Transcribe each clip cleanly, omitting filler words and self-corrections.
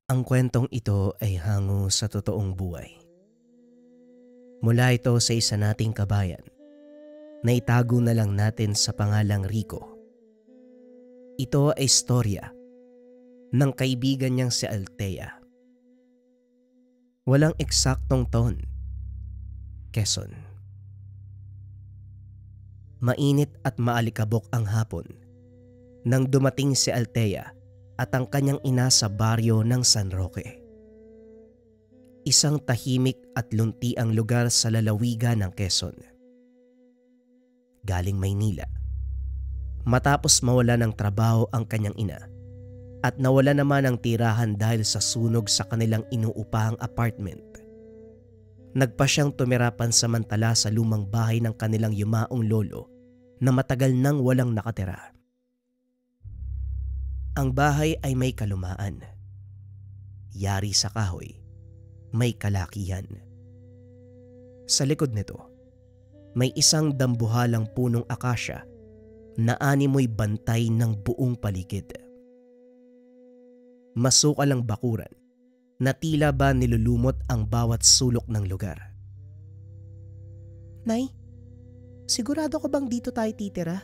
Ang kwentong ito ay hango sa totoong buhay. Mula ito sa isa nating kabayan na itago na lang natin sa pangalang Rico. Ito ay istorya ng kaibigan niyang si Althea. Walang eksaktong taon. Quezon. Mainit at maalikabok ang hapon nang dumating si Althea at ang kanyang ina sa baryo ng San Roque. Isang tahimik at luntiang lugar sa lalawigan ng Quezon. Galing Maynila. Matapos mawala ng trabaho ang kanyang ina at nawala naman ng tirahan dahil sa sunog sa kanilang inuupahang apartment. Nagpa siyang tumira pansamantala sa lumang bahay ng kanilang yumaong lolo na matagal nang walang nakatira. Ang bahay ay may kalumaan. Yari sa kahoy, may kalakihan. Sa likod nito, may isang dambuhalang punong akasya na animoy bantay ng buong paligid. Masukal ang bakuran na tila ba nilulumot ang bawat sulok ng lugar. Nay, sigurado ka bang dito tayo titira?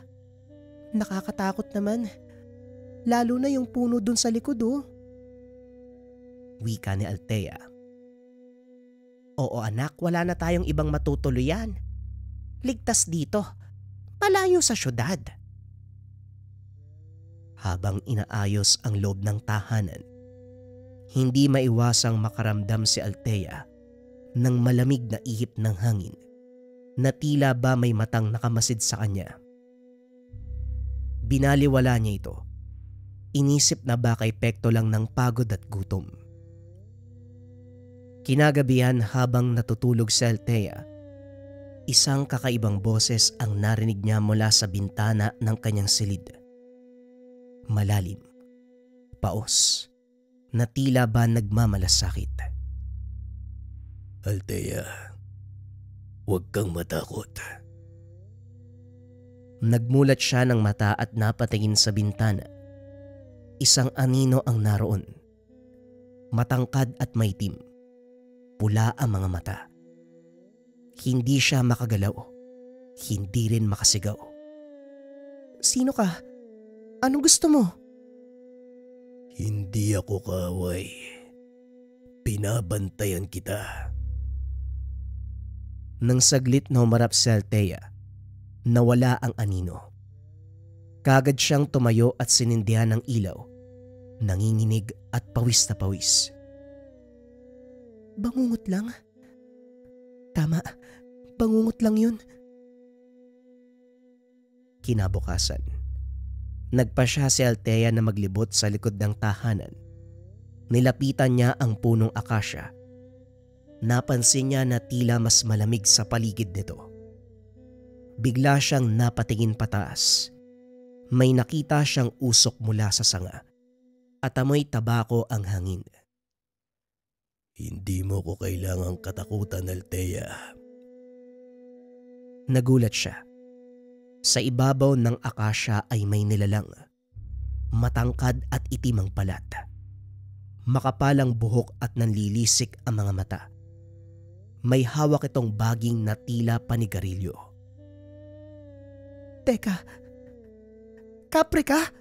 Nakakatakot naman. Lalo na yung puno dun sa likod Wika ni Althea. Oo anak, wala na tayong ibang matutuluyan. Ligtas dito. Malayo sa syudad. Habang inaayos ang loob ng tahanan, hindi maiwasang makaramdam si Althea ng malamig na ihip ng hangin na tila ba may matang nakamasid sa kanya. Binaliwala niya ito. Inisip na baka epekto lang ng pagod at gutom. Kinagabihan habang natutulog si Althea, isang kakaibang boses ang narinig niya mula sa bintana ng kanyang silid. Malalim, paos, na tila ba nagmamalasakit. Althea, huwag kang matakot. Nagmulat siya ng mata at napatingin sa bintana. Isang anino ang naroon. Matangkad at maitim. Pula ang mga mata. Hindi siya makagalaw. Hindi rin makasigaw. Sino ka? Anong gusto mo? Hindi ako kaaway. Pinabantayan kita. Nang saglit na humarap si Althea, nawala ang anino. Kagad siyang tumayo at sinindihan ng ilaw. Nanginginig at pawis na pawis. Bangungot lang? Tama, bangungot lang yun. Kinabukasan, nagpa siya si Althea na maglibot sa likod ng tahanan. Nilapitan niya ang punong akasya. Napansin niya na tila mas malamig sa paligid nito. Bigla siyang napatingin pataas. May nakita siyang usok mula sa sanga at amoy tabako ang hangin. Hindi mo ko kailangang katakutan, Althea. Nagulat siya. Sa ibabaw ng akasya ay may nilalang. Matangkad at itim ang balat. Makapalang buhok at nanlilisik ang mga mata. May hawak itong baging na tila panigarilyo. Teka, kapre ka?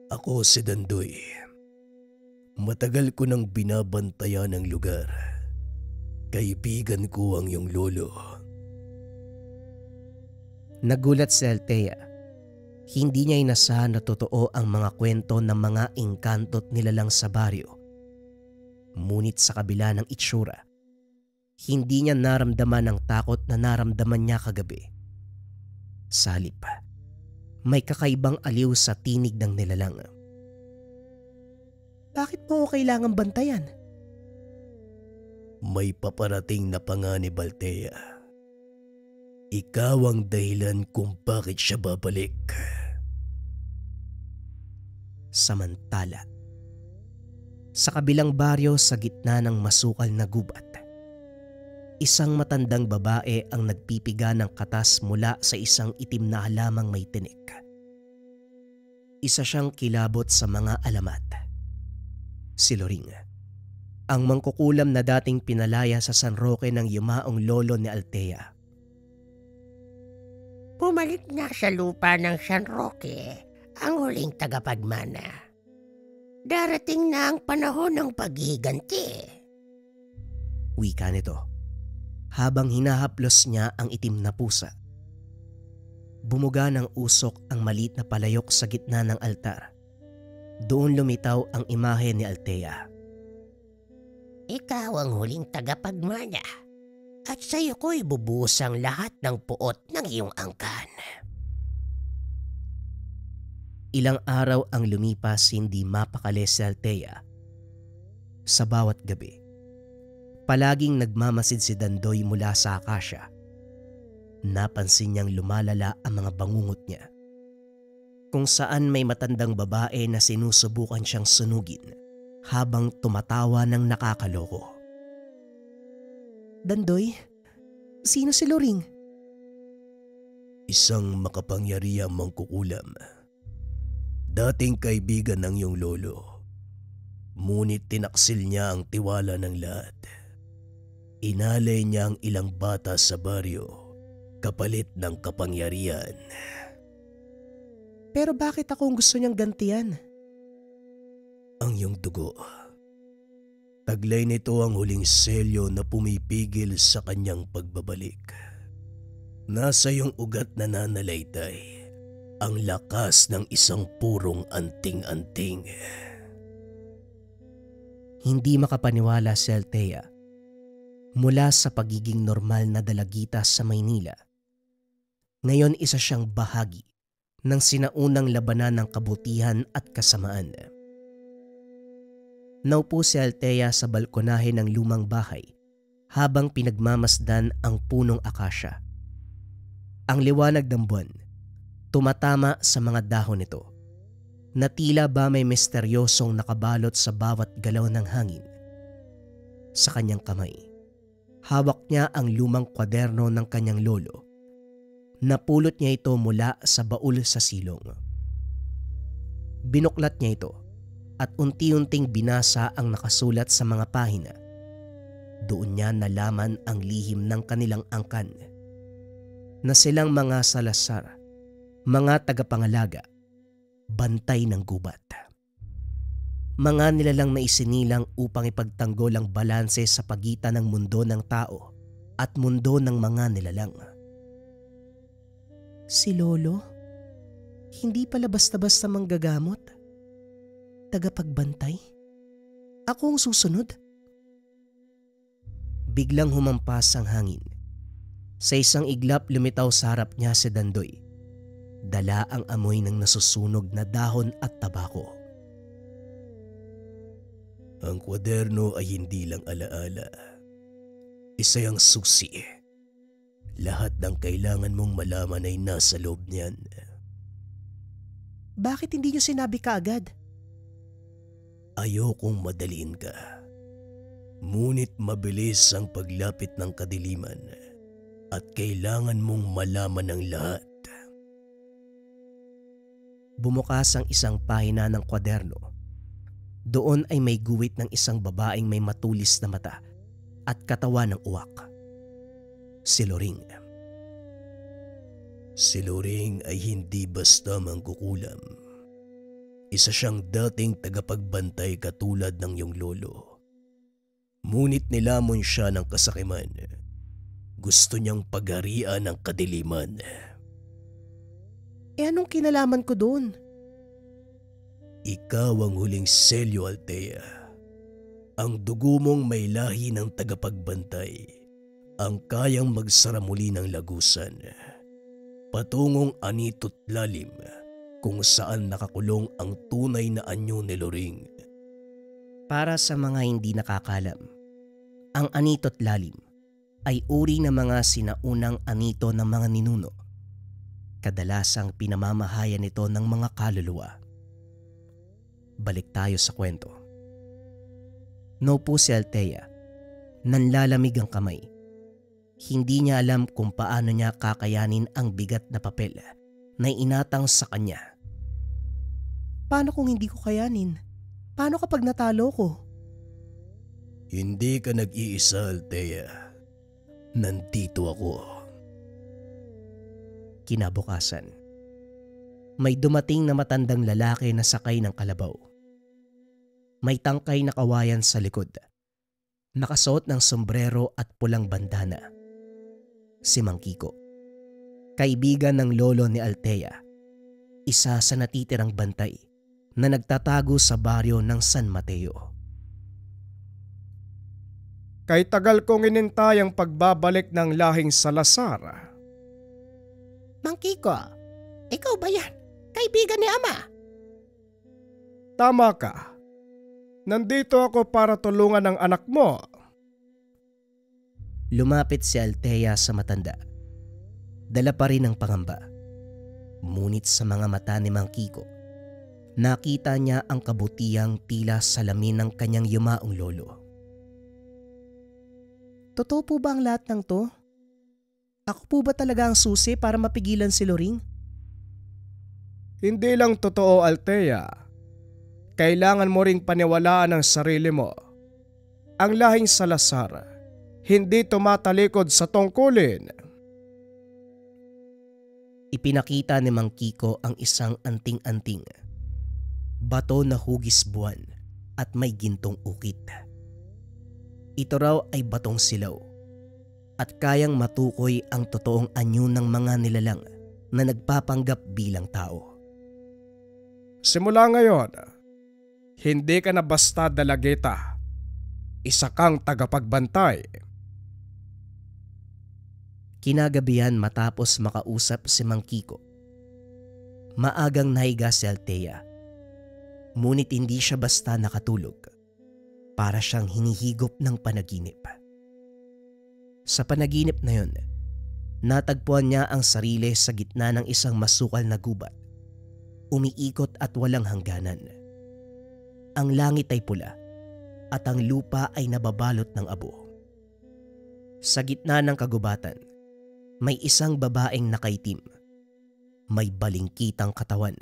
Ako si Dandoy. Matagal ko nang binabantayan ang lugar. Kaibigan ko ang iyong lolo. Nagulat si Althea. Hindi niya inasahan na totoo ang mga kwento ng mga engkanto't nilalang sa baryo. Ngunit sa kabila ng itsura, hindi niya naramdaman ang takot na naramdaman niya kagabi. Sa halip, may kakaibang aliw sa tinig ng nilalang. Bakit mo ko kailangang bantayan? May paparating na panganib, Althea. Ikaw ang dahilan kung bakit siya babalik. Samantala, sa kabilang baryo sa gitna ng masukal na gubat, isang matandang babae ang nagpipiga ng katas mula sa isang itim na halamang may tinik. Isa siyang kilabot sa mga alamat. Si Loring, ang mangkukulam na dating pinalaya sa San Roque ng yumaong lolo ni Althea. Bumalik na sa lupa ng San Roque ang huling tagapagmana. Darating na ang panahon ng paghiganti. Wika nito, habang hinahaplos niya ang itim na pusa. Bumuga ng usok ang maliit na palayok sa gitna ng altar. Doon lumitaw ang imahe ni Althea. Ikaw ang huling tagapagmana at sa iyo ko'y bubuhos ang lahat ng puot ng iyong angkan. Ilang araw ang lumipas hindi mapakali si Althea. Sa bawat gabi, palaging nagmamasid si Dandoy mula sa akasya. Napansin niyang lumalala ang mga bangungot niya. Kung saan may matandang babae na sinusubukan siyang sunugin habang tumatawa ng nakakaloko. Dandoy, sino si Loring? Isang makapangyarihang mangkukulam. Dating kaibigan ng iyong lolo. Ngunit tinaksil niya ang tiwala ng lahat. Inalay niya ang ilang bata sa baryo kapalit ng kapangyarihan. Pero bakit ako ang gusto niyang gantian? Ang iyong dugo. Taglay nito ang huling selyo na pumipigil sa kanyang pagbabalik. Nasa iyong ugat na nananalaytay ang lakas ng isang purong anting-anting. Hindi makapaniwala si Althea. Mula sa pagiging normal na dalagita sa Maynila, ngayon isa siyang bahagi ng sinaunang labanan ng kabutihan at kasamaan. Naupo si Althea sa balkonahe ng lumang bahay habang pinagmamasdan ang punong akasya. Ang liwanag ng buwan tumatama sa mga dahon nito na tila ba may misteryosong nakabalot sa bawat galaw ng hangin. Sa kanyang kamay, hawak niya ang lumang kwaderno ng kanyang lolo. Napulot niya ito mula sa baul sa silong. Binuklat niya ito at unti-unting binasa ang nakasulat sa mga pahina. Doon niya nalaman ang lihim ng kanilang angkan na silang mga Salazar, mga tagapangalaga, bantay ng gubat. Mga nilalang na isinilang upang ipagtanggol ang balanse sa pagitan ng mundo ng tao at mundo ng mga nilalang. Si Lolo, hindi pala basta-basta manggagamot. Tagapagbantay? Ako ang susunod? Biglang humampas ang hangin. Sa isang iglap lumitaw sa harap niya si Dandoy. Dala ang amoy ng nasusunog na dahon at tabako. Ang kwaderno ay hindi lang alaala. Isa yang susi. Lahat ng kailangan mong malaman ay nasa loob niyan. Bakit hindi niyo sinabi kaagad? Ayokong madaliin ka. Ngunit mabilis ang paglapit ng kadiliman at kailangan mong malaman ang lahat. Bumukas ang isang pahina ng kwaderno. Doon ay may guwit ng isang babaeng may matulis na mata at katawan ng uwak. Si Loring. Si Loring ay hindi basta mangkukulam. Isa siyang dating tagapagbantay katulad ng iyong lolo. Ngunit nilamon siya ng kasakiman. Gusto niyang pagharian ng kadiliman. Anong kinalaman ko doon? Ikaw ang huling selyo, Althea. Ang dugo mong may lahi ng tagapagbantay ang kayang magsara muli ng lagusan. Patungong anito't lalim kung saan nakakulong ang tunay na anyo ni Loring. Para sa mga hindi nakakalam, ang anito't lalim ay uri ng mga sinaunang anito ng mga ninuno. Kadalasang pinamamahayan nito ng mga kaluluwa. Balik tayo sa kwento. Naupo si Althea. Nanlalamig ang kamay. Hindi niya alam kung paano niya kakayanin ang bigat na papel na inatang sa kanya. Paano kung hindi ko kayanin? Paano kapag natalo ko? Hindi ka nag-iisa, Althea. Nandito ako. Kinabukasan, may dumating na matandang lalaki na sakay ng kalabaw. May tangkay na kawayan sa likod. Nakasuot ng sombrero at pulang bandana. Si Mang Kiko. Kaibigan ng lolo ni Althea. Isa sa natitirang bantay na nagtatago sa baryo ng San Mateo. Kay tagal kong inintay ang pagbabalik ng lahing Salazar. Mang Kiko, ikaw ba yan? Kaibigan ni Ama? Tama ka. Nandito ako para tulungan ang anak mo. Lumapit si Althea sa matanda. Dala pa rin ang pangamba. Ngunit sa mga mata ni Mang Kiko, nakita niya ang kabutihang tila salamin ng kanyang yumaong lolo. Totoo po ba ang lahat ng to? Ako po ba talaga ang susi para mapigilan si Loring? Hindi lang totoo, Althea. Kailangan mo ring paniwalaan ang sarili mo. Ang lahing Salazar, hindi tumatalikod sa tungkulin. Ipinakita ni Mang Kiko ang isang anting-anting. Bato na hugis buwan at may gintong ukit. Ito raw ay batong silaw at kayang matukoy ang totoong anyo ng mga nilalang na nagpapanggap bilang tao. Simula ngayon, hindi ka na basta dalagita. Isa kang tagapagbantay. Kinagabihan matapos makausap si Mang Kiko. Maagang nahiga si Althea. Ngunit hindi siya basta nakatulog. Para siyang hinihigop ng panaginip. Sa panaginip na yun, natagpuan niya ang sarili sa gitna ng isang masukal na gubat. Umiikot at walang hangganan. Ang langit ay pula at ang lupa ay nababalot ng abo. Sa gitna ng kagubatan, may isang babaeng nakaitim. May balingkitang katawan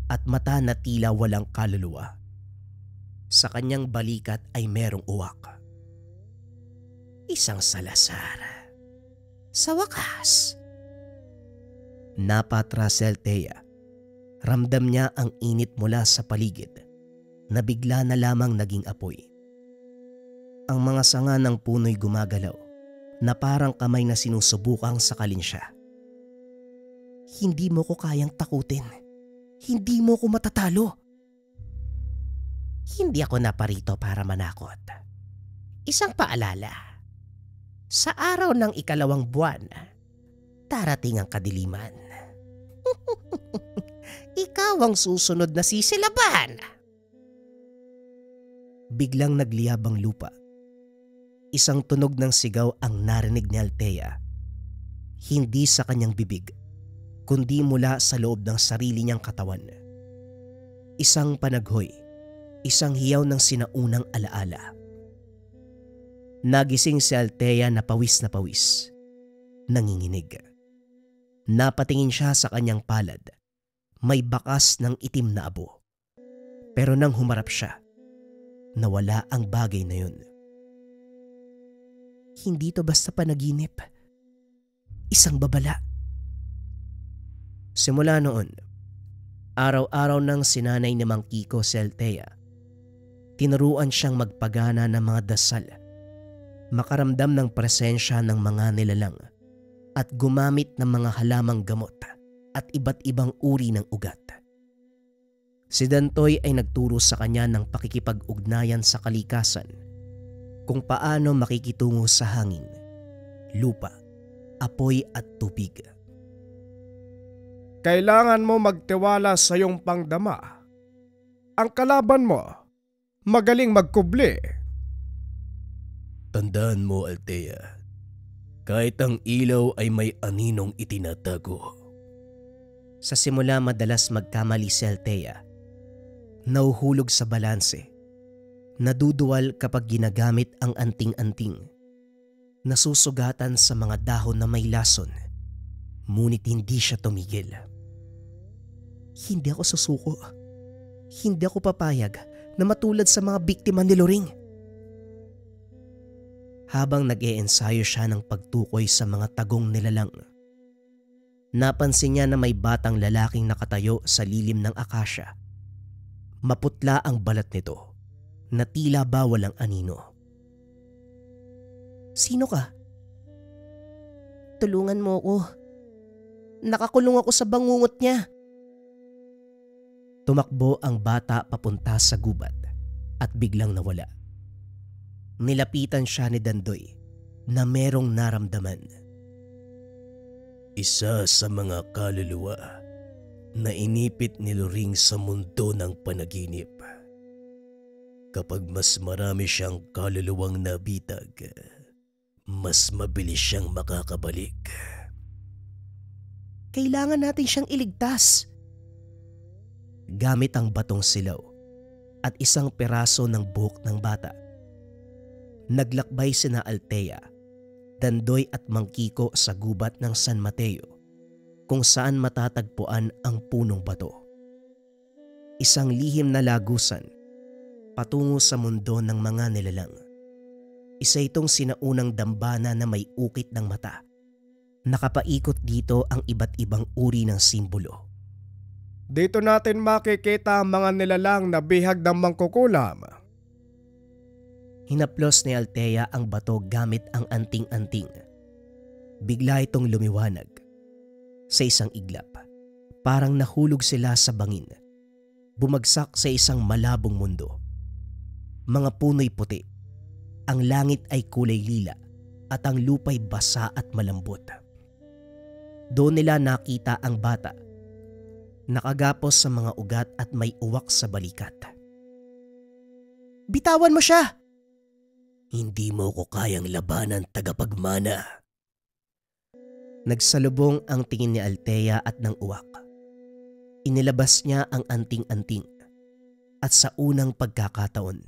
at mata na tila walang kaluluwa. Sa kanyang balikat ay merong uwak. Isang Salazar. Sa wakas. Napatras si Althea. Ramdam niya ang init mula sa paligid na bigla na lamang naging apoy. Ang mga sanga ng puno'y gumagalaw na parang kamay na sinusubukang sakalin siya. Hindi mo ko kayang takutin. Hindi mo ko matatalo. Hindi ako naparito para manakot. Isang paalala. Sa araw ng 2 buwan, darating ang kadiliman. Ikaw ang susunod na sisilaban. Biglang nagliyab ang lupa. Isang tunog ng sigaw ang narinig ni Althea. Hindi sa kanyang bibig, kundi mula sa loob ng sarili niyang katawan. Isang panaghoy, isang hiyaw ng sinaunang alaala. Nagising si Althea na pawis, nanginginig. Napatingin siya sa kanyang palad. May bakas ng itim na abo. Pero nang humarap siya, nawala ang bagay na yun. Hindi to basta panaginip. Isang babala. Simula noon, araw-araw nang sinanay ni Mang Kiko si Althea, tinuruan siyang magpagana ng mga dasal, makaramdam ng presensya ng mga nilalang, at gumamit ng mga halamang gamot at iba't ibang uri ng ugat. Si Dantoy ay nagturo sa kanya ng pakikipag-ugnayan sa kalikasan, kung paano makikitungo sa hangin, lupa, apoy at tubig. Kailangan mo magtiwala sa iyong pangdama. Ang kalaban mo, magaling magkubli. Tandaan mo, Althea, kahit ang ilaw ay may aninong itinatago. Sa simula madalas magkamali si Althea. Nauhulog sa balanse. Naduduwal kapag ginagamit ang anting-anting. Nasusugatan sa mga dahon na may lason. Ngunit hindi siya tumigil. Hindi ako susuko. Hindi ako papayag na matulad sa mga biktima ni Loring. Habang nag-iensayo siya ng pagtukoy sa mga tagong nilalang, napansin niya na may batang lalaking nakatayo sa lilim ng akasya. Maputla ang balat nito na tila ba walang anino. "Sino ka? Tulungan mo ako. Nakakulong ako sa bangungot niya." Tumakbo ang bata papunta sa gubat at biglang nawala. Nilapitan siya ni Dandoy na merong naramdaman. Isa sa mga kaluluwa na inipit ni Loring sa mundo ng panaginip. Kapag mas marami siyang kaluluwang nabitag, mas mabilis siyang makakabalik. Kailangan natin siyang iligtas. Gamit ang batong silaw at isang peraso ng buhok ng bata, naglakbay sina Althea, Dandoy at Mang Kiko sa gubat ng San Mateo kung saan matatagpuan ang punong bato. Isang lihim na lagusan patungo sa mundo ng mga nilalang. Isa itong sinaunang dambana na may ukit ng mata. Nakapaikot dito ang iba't ibang uri ng simbolo. Dito natin makikita ang mga nilalang na bihag ng mangkukulam. Hinaplos ni Althea ang bato gamit ang anting-anting. Bigla itong lumiwanag. Sa isang iglap, parang nahulog sila sa bangin. Bumagsak sa isang malabong mundo. Mga puno'y puti. Ang langit ay kulay lila at ang lupa'y basa at malambot. Doon nila nakita ang bata. Nakagapos sa mga ugat at may uwak sa balikat. "Bitawan mo siya!" Hindi mo ko kayang labanan, tagapagmana. Nagsalubong ang tingin ni Althea at ng uwak. Inilabas niya ang anting-anting at sa unang pagkakataon,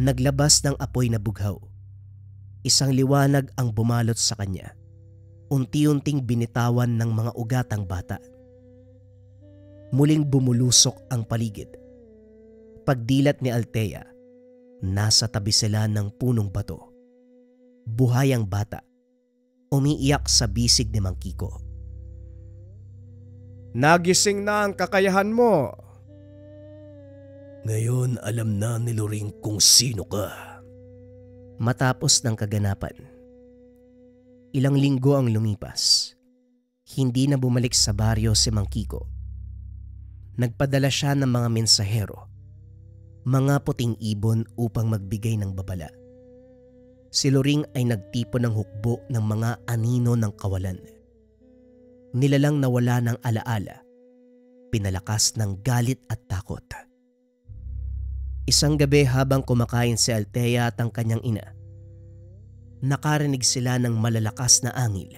naglabas ng apoy na bughaw. Isang liwanag ang bumalot sa kanya. Unti-unting binitawan ng mga ugatang bata. Muling bumulusok ang paligid. Pagdilat ni Althea, nasa tabi sila ng punong bato. Buhay ang bata. Umiiyak sa bisig ni Mang Kiko. Nagising na ang kakayahan mo. Ngayon alam na ni Loring kung sino ka. Matapos ng kaganapan, ilang linggo ang lumipas. Hindi na bumalik sa baryo si Mang Kiko. Nagpadala siya ng mga mensahero, mga puting ibon upang magbigay ng babala. Si Loring ay nagtipon ng hukbo ng mga anino ng kawalan. Nilalang nawala ng alaala, pinalakas ng galit at takot. Isang gabi habang kumakain si Althea at ang kanyang ina, nakarinig sila ng malalakas na angil,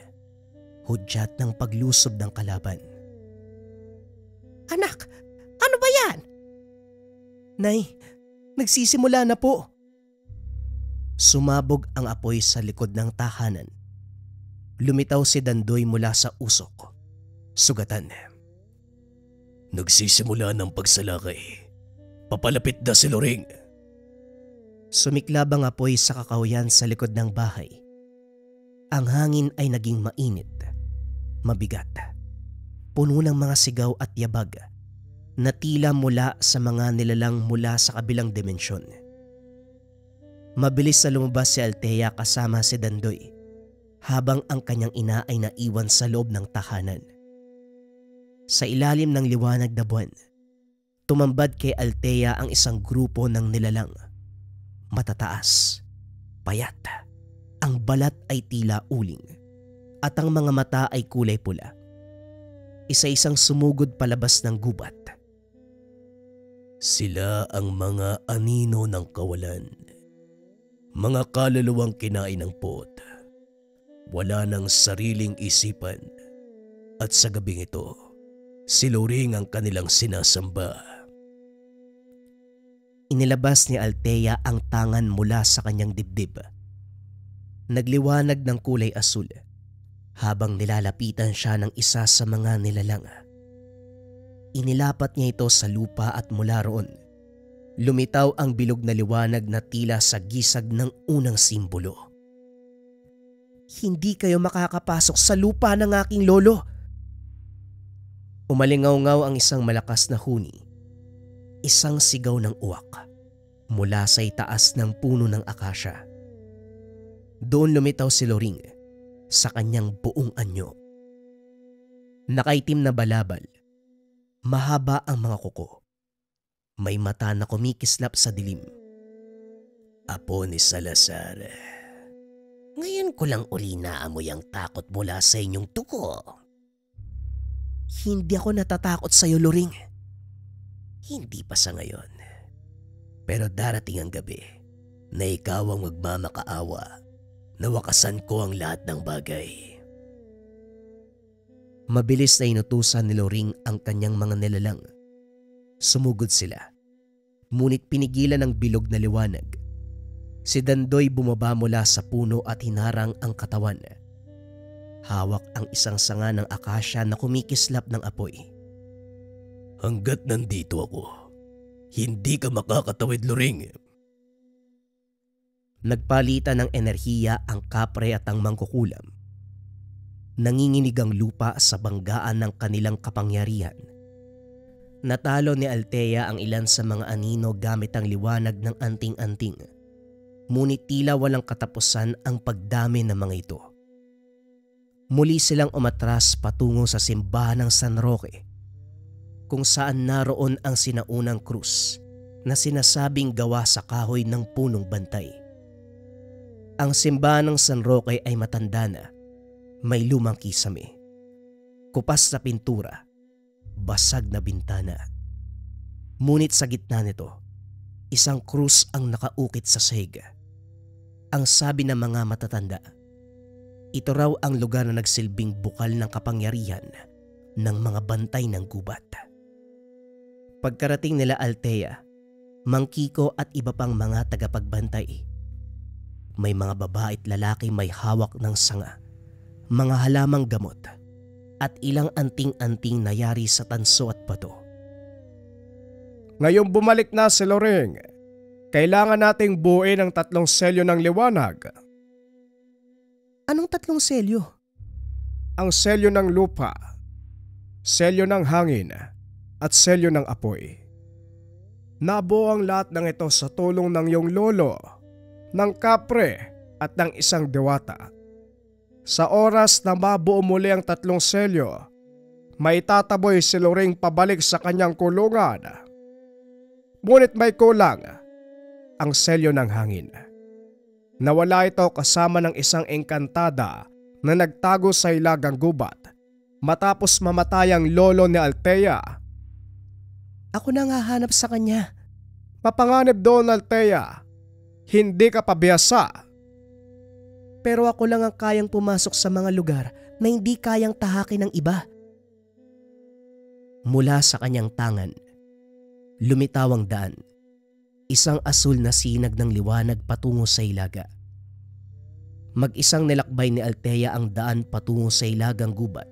hudyat ng paglusob ng kalaban. Anak, ano ba yan? "Nay, nagsisimula na po." Sumabog ang apoy sa likod ng tahanan. Lumitaw si Dandoy mula sa usok. Sugatan. Nagsisimula ng pagsalakay. Papalapit na si Loring. Sumiklab ang apoy sa kakahuyan sa likod ng bahay. Ang hangin ay naging mainit, mabigat, puno ng mga sigaw at yabag na tila mula sa mga nilalang mula sa kabilang dimensyon. Mabilis na lumabas si Althea kasama si Dandoy habang ang kanyang ina ay naiwan sa loob ng tahanan. Sa ilalim ng liwanag na buwan, tumambad kay Althea ang isang grupo ng nilalang. Matataas, payat, ang balat ay tila uling at ang mga mata ay kulay pula. Isa-isang sumugod palabas ng gubat. Sila ang mga anino ng kawalan. Mga kaluluwang kinain ng pot. Wala ng sariling isipan. At sa gabing ito, si Loring ang kanilang sinasamba. Inilabas ni Althea ang tangan mula sa kanyang dibdib. Nagliwanag ng kulay asul habang nilalapitan siya ng isa sa mga nilalang. Inilapat niya ito sa lupa at mula roon, Lumitaw ang bilog na liwanag na tila sa gisag ng unang simbolo. Hindi kayo makakapasok sa lupa ng aking lolo. Umalingaw-ngaw ang isang malakas na huni. Isang sigaw ng uwak mula sa itaas ng puno ng akasya. Doon lumitaw si Loring sa kanyang buong anyo. Nakaitim na balabal, mahaba ang mga kuko. May mata na kumikislap sa dilim. Apo ni Salazar, ngayon ko lang uli naamoy ang takot mula sa inyong tuko. Hindi ako natatakot sa iyo, Loring. Hindi pa sa ngayon. Pero darating ang gabi na ikaw ang magmamakaawa. Nawakasan ko ang lahat ng bagay. Mabilis na inutusan ni Loring ang kanyang mga nilalang. Sumugod sila, ngunit pinigilan ng bilog na liwanag. Si Dandoy bumaba mula sa puno at hinarang ang katawan. Hawak ang isang sanga ng akasya na kumikislap ng apoy. Hanggat nandito ako, hindi ka makakatawid, Loring. Nagpalitan ng enerhiya ang kapre at ang mangkukulam. Nanginginig ang lupa sa banggaan ng kanilang kapangyarihan. Natalo ni Althea ang ilan sa mga anino gamit ang liwanag ng anting-anting. Ngunit tila walang katapusan ang pagdami ng mga ito. Muli silang umatras patungo sa simbahan ng San Roque, kung saan naroon ang sinaunang krus na sinasabing gawa sa kahoy ng punong bantay. Ang simbahan ng San Roque ay matanda na, may lumang kisame, kupas na pintura, basag na bintana. Ngunit sa gitna nito, isang krus ang nakaukit sa sahig. Ang sabi ng mga matatanda, ito raw ang lugar na nagsilbing bukal ng kapangyarihan ng mga bantay ng gubat. Pagkarating nila Althea, Mang Kiko at iba pang mga tagapagbantay, may mga babae at lalaki may hawak ng sanga, mga halamang gamot, at ilang anting-anting na yari sa tanso at bato. Ngayong bumalik na si Loring, kailangan nating buuin ang 3 selyo ng liwanag. Anong 3 selyo? Ang selyo ng lupa, selyo ng hangin, at selyo ng apoy. Nabuo ang lahat ng ito sa tulong ng iyong lolo, ng kapre at ng isang diwata. Sa oras na mabuo muli ang 3 selyo, maitataboy si Loring pabalik sa kanyang kulungan. Ngunit may kulang, ang selyo ng hangin. Nawala ito kasama ng isang engkantada na nagtago sa ilagang gubat matapos mamatay ang lolo ni Althea. Ako nang hahanap sa kanya. Mapanganib doon, Althea. Hindi ka pabiyasa. Pero ako lang ang kayang pumasok sa mga lugar na hindi kayang tahakin ng iba. Mula sa kanyang tangan, lumitaw ang daan. Isang asul na sinag ng liwanag patungo sa ilaga. Mag-isang nilakbay ni Althea ang daan patungo sa ilagang gubat.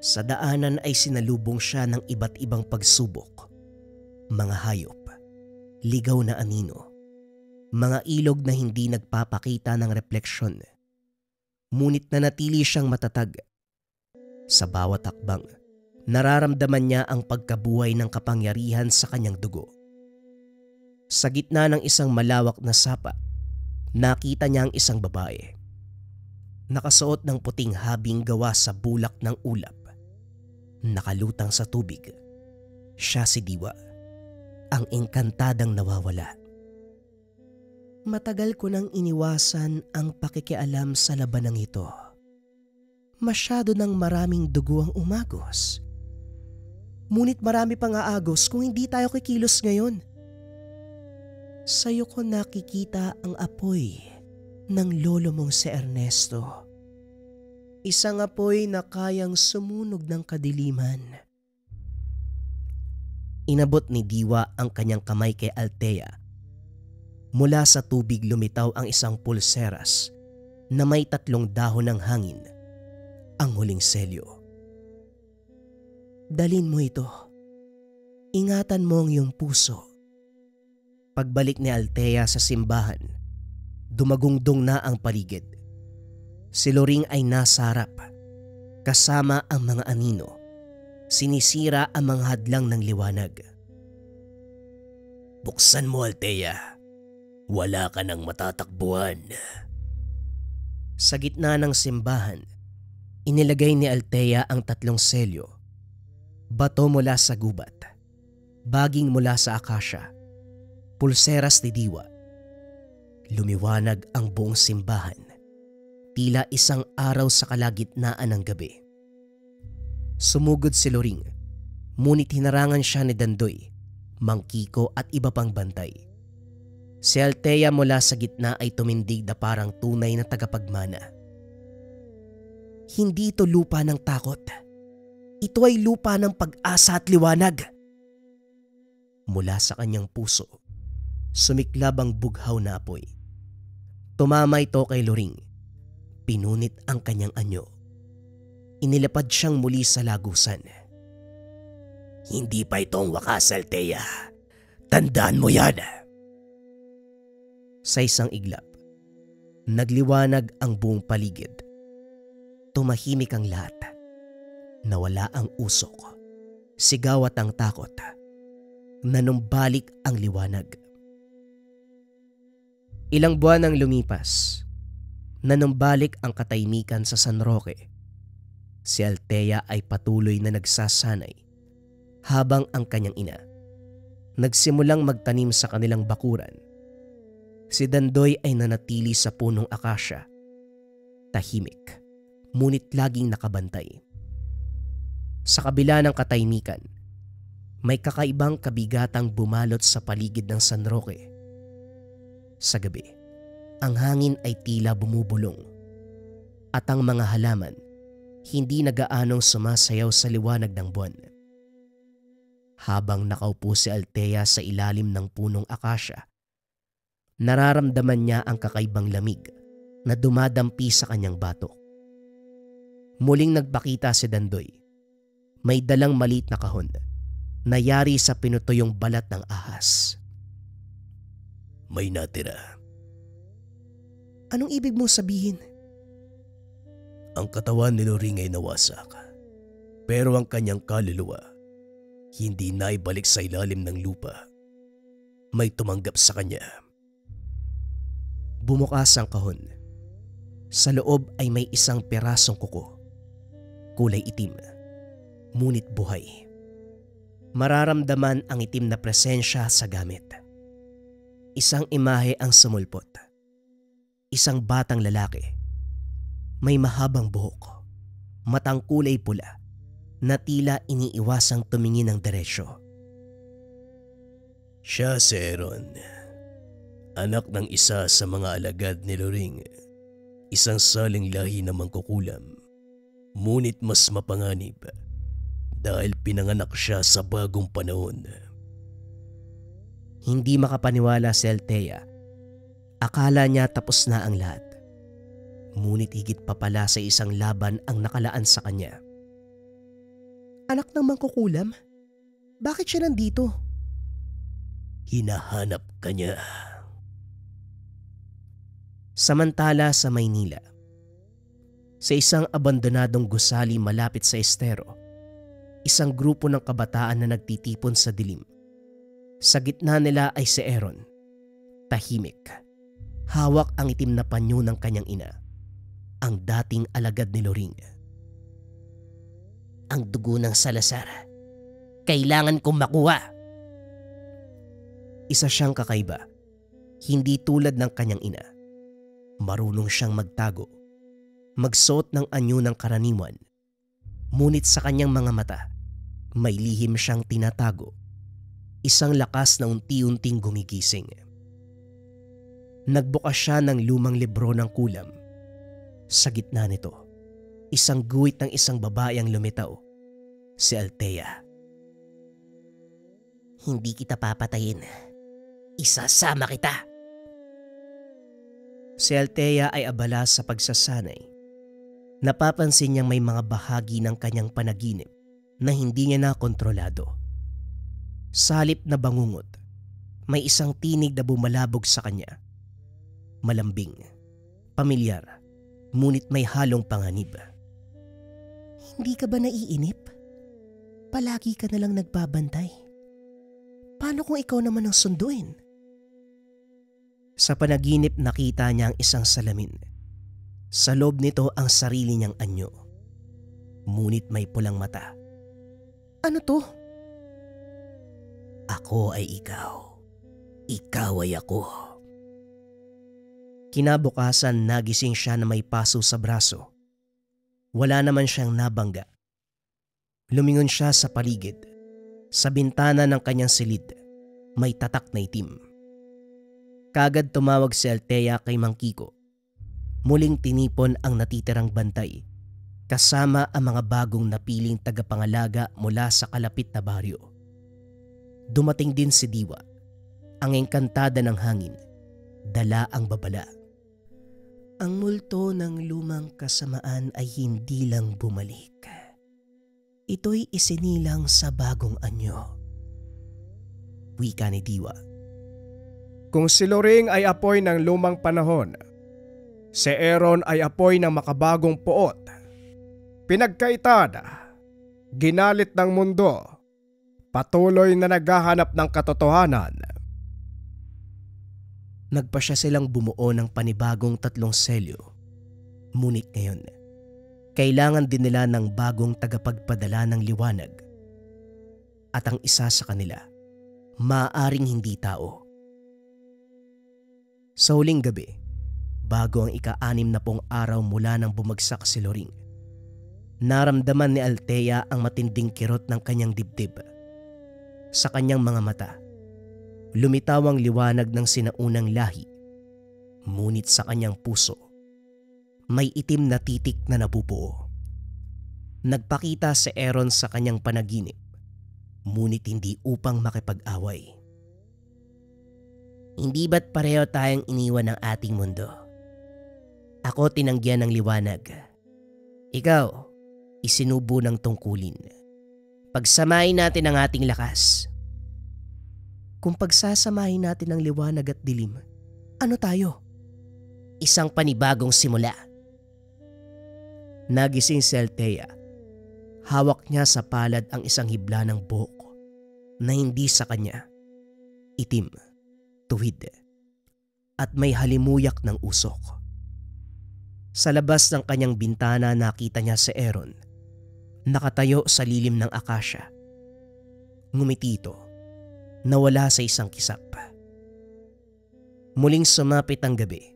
Sa daanan ay sinalubong siya ng iba't ibang pagsubok. Mga hayop, ligaw na anino, mga ilog na hindi nagpapakita ng refleksyon. Ngunit nanatili siyang matatag. Sa bawat hakbang, nararamdaman niya ang pagkabuhay ng kapangyarihan sa kanyang dugo. Sa gitna ng isang malawak na sapa, nakita niya ang isang babae. Nakasuot ng puting habing gawa sa bulak ng ulap. Nakalutang sa tubig. Siya si Diwa, ang engkantadang nawawala. Matagal ko nang iniwasan ang pakikialam sa labanang ito. Masyado nang maraming dugo ang umagos. Ngunit marami pang aagos kung hindi tayo kikilos ngayon. Sa'yo ko nakikita ang apoy ng lolo mong si Ernesto. Isang apoy na kayang sumunog ng kadiliman. Inabot ni Diwa ang kanyang kamay kay Althea. Mula sa tubig lumitaw ang isang pulseras na may 3 dahon ng hangin, ang huling selyo. Dalin mo ito. Ingatan mo ang iyong puso Pagbalik ni Althea sa simbahan, dumagungdong na ang paligid. Si Loring ay nasa harap, kasama ang mga anino. Sinisira ang mga hadlang ng liwanag. Buksan mo, Althea. Wala ka nang matatakbuhan. Sa gitna ng simbahan, inilagay ni Althea ang 3 selyo. Bato mula sa gubat, baging mula sa akasya, pulseras ni diwa. Lumiwanag ang buong simbahan, tila isang araw sa kalagitnaan ng gabi. Sumugod si Loring, ngunit hinarangan siya ni Dandoy, Mang Kiko at iba pang bantay. Si Althea mula sa gitna ay tumindig na parang tunay na tagapagmana. Hindi ito lupa ng takot. Ito ay lupa ng pag-asa at liwanag. Mula sa kanyang puso, sumiklab ang bughaw na apoy. Tumama ito kay Loring. Pinunit ang kanyang anyo. Inilapad siyang muli sa lagusan. Hindi pa itong wakas, Althea. Tandaan mo yan. Sa isang iglap, nagliwanag ang buong paligid. Tumahimik ang lahat. Nawala ang usok, sigaw at ang takot. Nanumbalik ang liwanag. Ilang buwan ang lumipas. Nanumbalik ang katahimikan sa San Roque. Si Althea ay patuloy na nagsasanay habang ang kanyang ina nagsimulang magtanim sa kanilang bakuran. Si Dandoy ay nanatili sa punong akasya, tahimik, ngunit laging nakabantay. Sa kabila ng katahimikan, may kakaibang kabigatang bumalot sa paligid ng San Roque. Sa gabi, ang hangin ay tila bumubulong at ang mga halaman hindi nagaanong sumasayaw sa liwanag ng buwan. Habang nakaupo si Althea sa ilalim ng punong akasya, nararamdaman niya ang kakaibang lamig na dumadampi sa kanyang batok. Muling nagpakita si Dandoy. May dalang maliit na kahon na yari sa pinutuyong balat ng ahas. May natira. Anong ibig mong sabihin? Ang katawan ni Loring ay nawasak, pero ang kanyang kaluluwa hindi naibalik sa ilalim ng lupa. May tumanggap sa kanya. Bumukas ang kahon. Sa loob ay may isang pirasong kuko. Kulay itim, ngunit buhay. Mararamdaman ang itim na presensya sa gamit. Isang imahe ang sumulpot. Isang batang lalaki. May mahabang buhok, matang kulay pula, na tila iniiwasang tumingin ng diretsyo. Siya si Aaron, anak ng isa sa mga alagad ni Loring, isang saling lahi na mangkukulam, ngunit mas mapanganib dahil pinanganak siya sa bagong panahon. Hindi makapaniwala si Althea. Akala niya tapos na ang lahat. Ngunit higit pa pala sa isang laban ang nakalaan sa kanya. Anak ng mangkukulam? Bakit siya nandito? Hinahanap ka niya. Samantala sa Maynila, sa isang abandonadong gusali malapit sa estero, isang grupo ng kabataan na nagtitipon sa dilim. Sa gitna nila ay si Aaron, tahimik. Hawak ang itim na panyo ng kanyang ina, ang dating alagad ni Loring. Ang dugo ng Salazar, kailangan kong makuha. Isa siyang kakaiba, hindi tulad ng kanyang ina. Marunong siyang magtago, magsuot ng anyo ng karaniwan. Ngunit sa kanyang mga mata, may lihim siyang tinatago. Isang lakas na unti-unting gumigising. Nagbukas siya ng lumang libro ng kulam. Sa gitna nito, isang guhit ng isang babae ang lumitaw. Si Althea. Hindi kita papatayin. Isasama kita. Si Althea ay abala sa pagsasanay. Napapansin niyang may mga bahagi ng kanyang panaginip na hindi niya nakontrolado. Sa halip na bangungot, May isang tinig na bumalabog sa kanya. Malambing, pamilyar, ngunit may halong panganib. Hindi ka ba naiinip? Palagi ka nalang nagbabantay. Paano kung ikaw naman ang sunduin? Sa panaginip nakita niya ang isang salamin. Sa loob nito ang sarili niyang anyo. Ngunit may pulang mata. Ano to? Ako ay ikaw. Ikaw ay ako. Kinabukasan nagising siya na may paso sa braso. Wala naman siyang nabangga. Lumingon siya sa paligid. Sa bintana ng kanyang silid, may tatak na itim. Kagad tumawag si Althea kay Mang Kiko. Muling tinipon ang natitirang bantay, kasama ang mga bagong napiling tagapangalaga mula sa kalapit na baryo. Dumating din si Diwa, ang engkantada ng hangin, dala ang babala. Ang multo ng lumang kasamaan ay hindi lang bumalik. Ito'y isinilang sa bagong anyo. Wika ni Diwa. Kung si Loring ay apoy ng lumang panahon, si Aaron ay apoy ng makabagong puot. Pinagkaitan, ginalit ng mundo, patuloy na naghahanap ng katotohanan. Nagpasya silang bumuo ng panibagong 3 selyo. Ngunit ngayon, kailangan din nila ng bagong tagapagpadala ng liwanag. At ang isa sa kanila, maaaring hindi tao. Sa huling gabi, bago ang ika-60 araw mula nang bumagsak si Loring, naramdaman ni Althea ang matinding kirot ng kanyang dibdib. Sa kanyang mga mata, lumitaw ang liwanag ng sinaunang lahi. Ngunit sa kanyang puso, may itim na titik na nabubuo. Nagpakita si Aaron sa kanyang panaginip, ngunit hindi upang makipag-away. Hindi ba't pareho tayong iniwan ng ating mundo? Ako tinanggihan ng liwanag. Ikaw, isinubo ng tungkulin. Pagsamahin natin ang ating lakas. Kung pagsasamahin natin ang liwanag at dilim, ano tayo? Isang panibagong simula. Nagising si Althea. Hawak niya sa palad ang isang hibla ng buhok na hindi sa kanya. Itim, tuwid, at may halimuyak ng usok. Sa labas ng kanyang bintana nakita niya si Aaron, nakatayo sa lilim ng akasya. Ngumiti ito, nawala sa isang kisap. Muling sumapit ang gabi.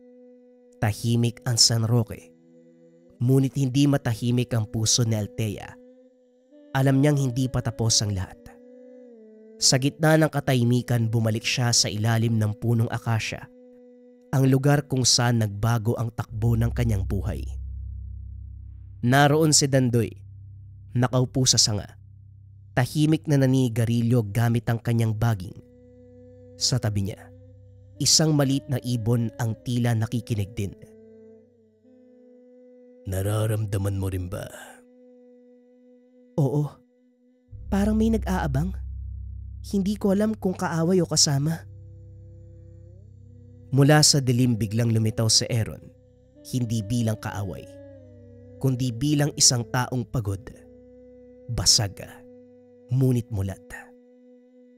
Tahimik ang San Roque. Ngunit hindi matahimik ang puso ni Althea. Alam niyang hindi pa tapos ang lahat. Sa gitna ng katahimikan bumalik siya sa ilalim ng punong akasya, ang lugar kung saan nagbago ang takbo ng kanyang buhay. Naroon si Dandoy, nakaupo sa sanga, tahimik na naninigarilyo gamit ang kanyang baging. Sa tabi niya, isang maliit na ibon ang tila nakikinig din. Nararamdaman mo rin ba? Oo, parang may nag-aabang. Hindi ko alam kung kaaway o kasama. Mula sa dilim biglang lumitaw si Aaron, hindi bilang kaaway, kundi bilang isang taong pagod, basag, ngunit mulat.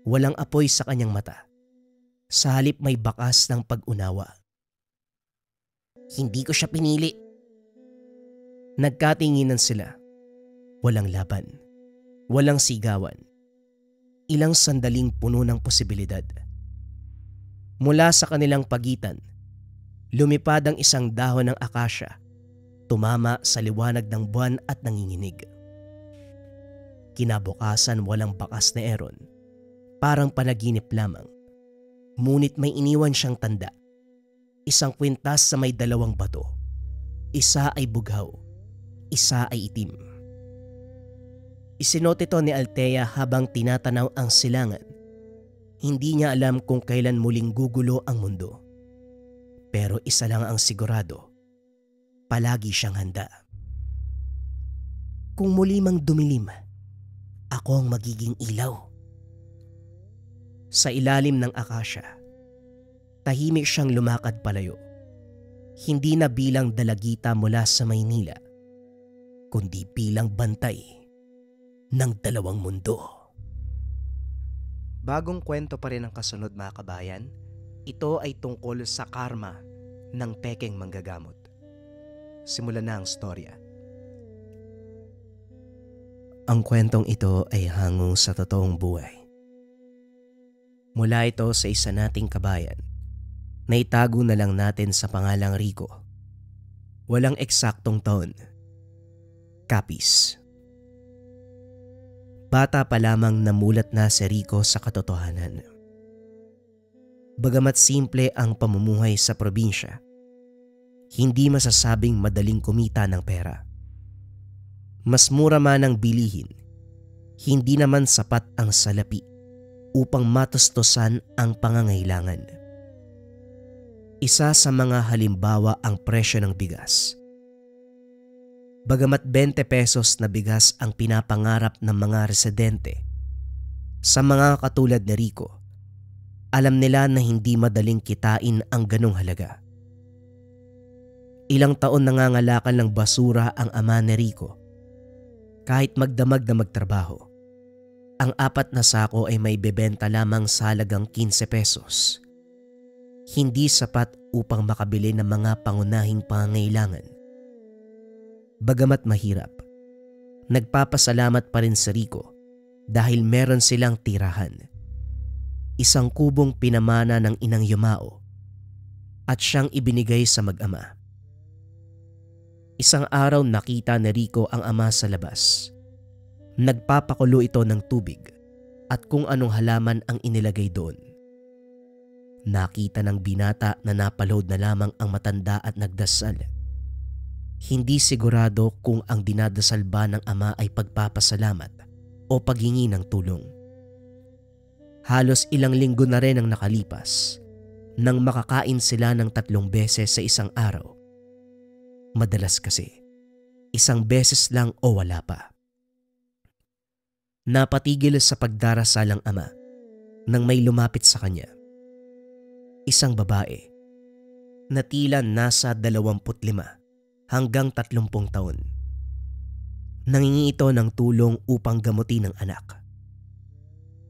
Walang apoy sa kanyang mata. Sa halip may bakas ng pag-unawa. Hindi ko siya pinili. Nagkatinginan sila. Walang laban. Walang sigawan. Ilang sandaling puno ng posibilidad. Mula sa kanilang pagitan, lumipad ang isang dahon ng akasya, tumama sa liwanag ng buwan at nanginginig. Kinabukasan walang bakas na Aaron, parang panaginip lamang. Ngunit may iniwan siyang tanda. Isang kwintas sa may 2 bato. Isa ay bughaw, isa ay itim. Isinuot ito ni Althea habang tinatanaw ang silangan. Hindi niya alam kung kailan muling gugulo ang mundo. Pero isa lang ang sigurado, palagi siyang handa. Kung muli mang dumilim, ako ang magiging ilaw. Sa ilalim ng akasya, tahimik siyang lumakad palayo. Hindi na bilang dalagita mula sa Maynila, kundi bilang bantay ng dalawang mundo. Bagong kwento pa rin ang kasunod mga kabayan. Ito ay tungkol sa karma ng pekeng manggagamot. Simulan na ang storya. Ang kwentong ito ay hango sa totoong buhay. Mula ito sa isa nating kabayan na itago na lang natin sa pangalang Rico. Walang eksaktong taon. Kapis. Bata pa lamang namulat na si Rico sa katotohanan. Bagamat simple ang pamumuhay sa probinsya, hindi masasabing madaling kumita ng pera. Mas mura man ang bilihin, hindi naman sapat ang salapi upang matustusan ang pangangailangan. Isa sa mga halimbawa ang presyo ng bigas. Bagamat 20 pesos na bigas ang pinapangarap ng mga residente, sa mga katulad ni Rico, alam nila na hindi madaling kitain ang ganong halaga. Ilang taon nangangalakal ng basura ang ama ni Rico. Kahit magdamag na magtrabaho, ang 4 na sako ay may bebenta lamang sa halagang 15 pesos. Hindi sapat upang makabili ng mga pangunahing pangangailangan. Bagamat mahirap, nagpapasalamat pa rin si Rico dahil meron silang tirahan. Isang kubong pinamana ng inang Yumao at siyang ibinigay sa mag-ama. Isang araw nakita ni Rico ang ama sa labas. Nagpapakulo ito ng tubig at kung anong halaman ang inilagay doon. Nakita ng binata na napaload na lamang ang matanda at nagdasal. Hindi sigurado kung ang dinadasal ba ng ama ay pagpapasalamat o paghingi ng tulong. Halos ilang linggo na rin ang nakalipas nang makakain sila ng 3 beses sa isang araw. Madalas kasi, 1 beses lang o wala pa. Napatigil sa pagdarasal ang ama nang may lumapit sa kanya. Isang babae na tila nasa 25 hanggang 30 taon. Nangingi ito ng tulong upang gamutin ang anak.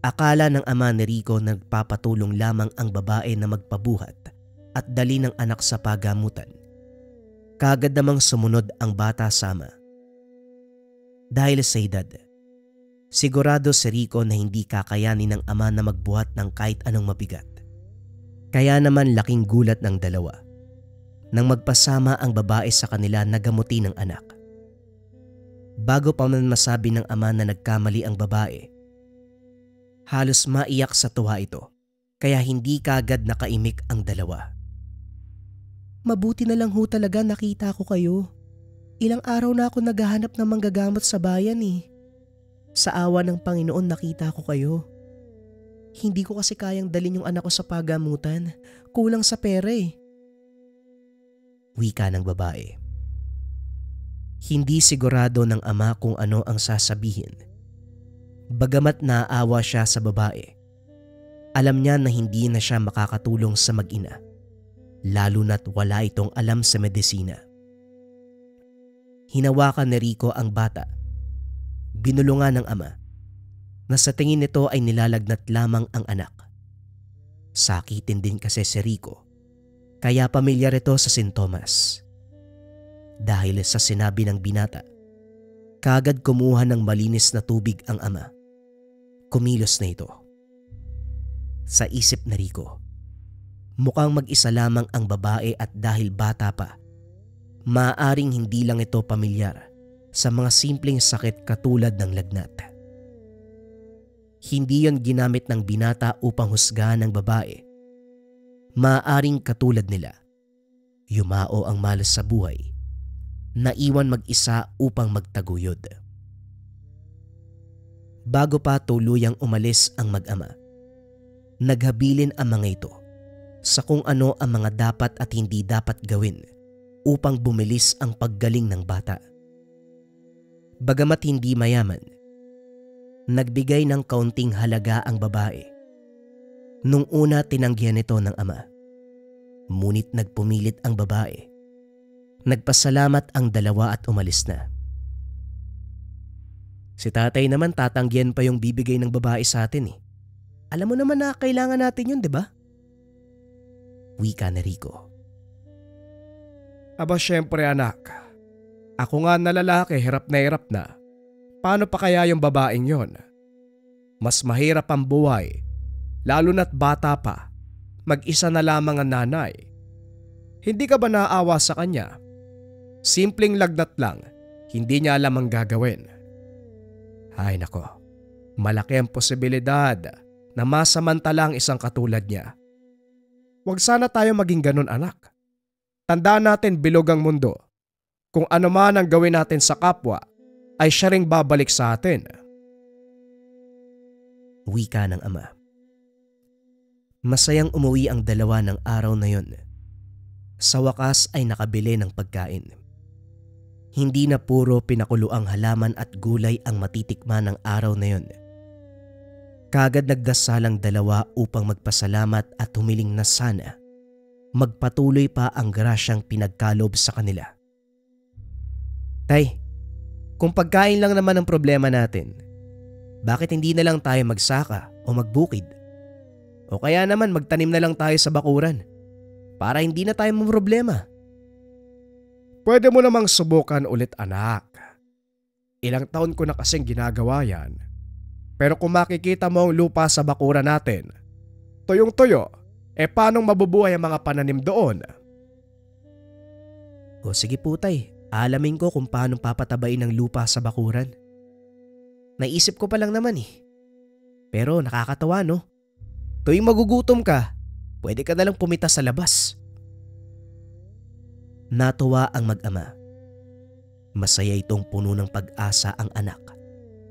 Akala ng ama ni Rico na nagpapatulong lamang ang babae na magpabuhat at dali ng anak sa pagamutan. Kaagad namang sumunod ang bata sa ama. Dahil sa edad, sigurado si Rico na hindi kakayanin ng ama na magbuhat ng kahit anong mabigat. Kaya naman laking gulat ng dalawa nang magpasama ang babae sa kanila na gamutin ng anak. Bago pa man masabi ng ama na nagkamali ang babae, halos maiyak sa tuwa ito kaya hindi kaagad nakaimik ang dalawa. Mabuti na lang ho talaga nakita ko kayo. Ilang araw na ako naghahanap ng manggagamot sa bayan eh. Sa awa ng Panginoon nakita ko kayo. Hindi ko kasi kayang dalhin yung anak ko sa pagamutan. Kulang sa pera eh. Wika ng babae. Hindi sigurado ng ama kung ano ang sasabihin. Bagamat naaawa siya sa babae, alam niya na hindi na siya makakatulong sa mag-ina. Lalo na't wala itong alam sa medisina. Hinawakan ni Rico ang bata. Binulungan ng ama na sa tingin nito ay nilalagnat lamang ang anak. Sakitin din kasi si Rico, kaya pamilyar ito sa sintomas. Dahil sa sinabi ng binata, kaagad kumuha ng malinis na tubig ang ama. Kumilos na ito. Sa isip na Rico, mukhang mag-isa lamang ang babae at dahil bata pa, maaaring hindi lang ito pamilyar sa mga simpleng sakit katulad ng lagnat. Hindi yon ginamit ng binata upang husgahan ng babae. Maaaring katulad nila, Yumao ang malas sa buhay, naiwan mag-isa upang magtaguyod. Bago pa tuluyang umalis ang mag-ama, naghabilin ang mga ito sa kung ano ang mga dapat at hindi dapat gawin upang bumilis ang paggaling ng bata. Bagamat hindi mayaman, nagbigay ng kaunting halaga ang babae Nung una tinanggihan ito ng ama. Ngunit nagpumilit ang babae. Nagpasalamat ang dalawa at umalis na. Si tatay naman tatanggihan pa yung bibigay ng babae sa atin eh. Alam mo naman na kailangan natin yun, di ba? Wika ni Rico. Aba syempre anak, ako nga na lalaki hirap na. Paano pa kaya yung babaeng yon? Mas mahirap ang buhay, lalo na't bata pa, mag-isa na lamang ang nanay. Hindi ka ba naawa sa kanya? Simpleng lagnat lang, hindi niya alam ang gagawin. Ay nako, malaki ang posibilidad na masamantala ang isang katulad niya. Huwag sana tayo maging ganun anak. Tandaan natin bilog ang mundo. Kung ano man ang gawin natin sa kapwa, ay siya ring babalik sa atin. Wika ng ama. Masayang umuwi ang dalawa ng araw na yon. Sa wakas ay nakabili ng pagkain. Hindi na puro pinakuluang halaman at gulay ang matitikman ng araw na yon. Kagad nagdasal ang dalawa upang magpasalamat at humiling na sana magpatuloy pa ang grasyang pinagkalob sa kanila. Tay, kung pagkain lang naman ang problema natin, bakit hindi na lang tayo magsaka o magbukid? O kaya naman magtanim na lang tayo sa bakuran para hindi na tayo mamroblema. Pwede mo namang subukan ulit anak. Ilang taon ko na kasing ginagawa yan. Pero kung makikita mo ang lupa sa bakuran natin, tuyong-tuyo, paanong mabubuhay ang mga pananim doon? O sige po tay, alamin ko kung paano papatabain ang lupa sa bakuran. Naisip ko pa lang naman eh. Pero nakakatawa no? Tuwing magugutom ka, pwede ka nalang pumita sa labas. Natuwa ang mag-ama. Masaya itong puno ng pag-asa ang anak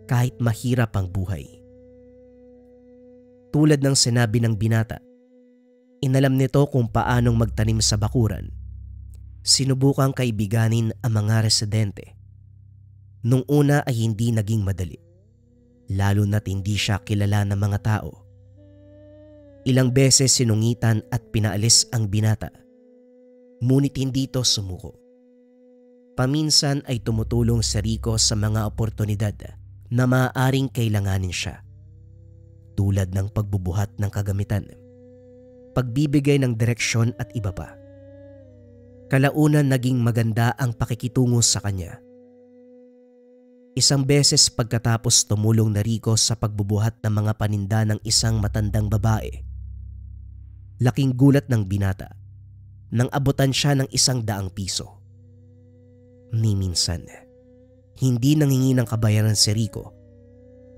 kahit mahirap ang buhay. Tulad ng sinabi ng binata, inalam nito kung paanong magtanim sa bakuran. Sinubukang kaibiganin ang mga residente. Nung una ay hindi naging madali, lalo na't hindi siya kilala ng mga tao. Ilang beses sinungitan at pinaalis ang binata, ngunit hindi ito sumuko. Paminsan ay tumutulong si Rico sa mga oportunidad na maaaring kailanganin siya, tulad ng pagbubuhat ng kagamitan, pagbibigay ng direksyon at iba pa. Kalaunan naging maganda ang pakikitungo sa kanya. Isang beses pagkatapos tumulong na Rico sa pagbubuhat ng mga paninda ng isang matandang babae, laking gulat ng binata nang abutan siya ng 100 piso. Ni minsan, hindi nangingi ng kabayaran si Rico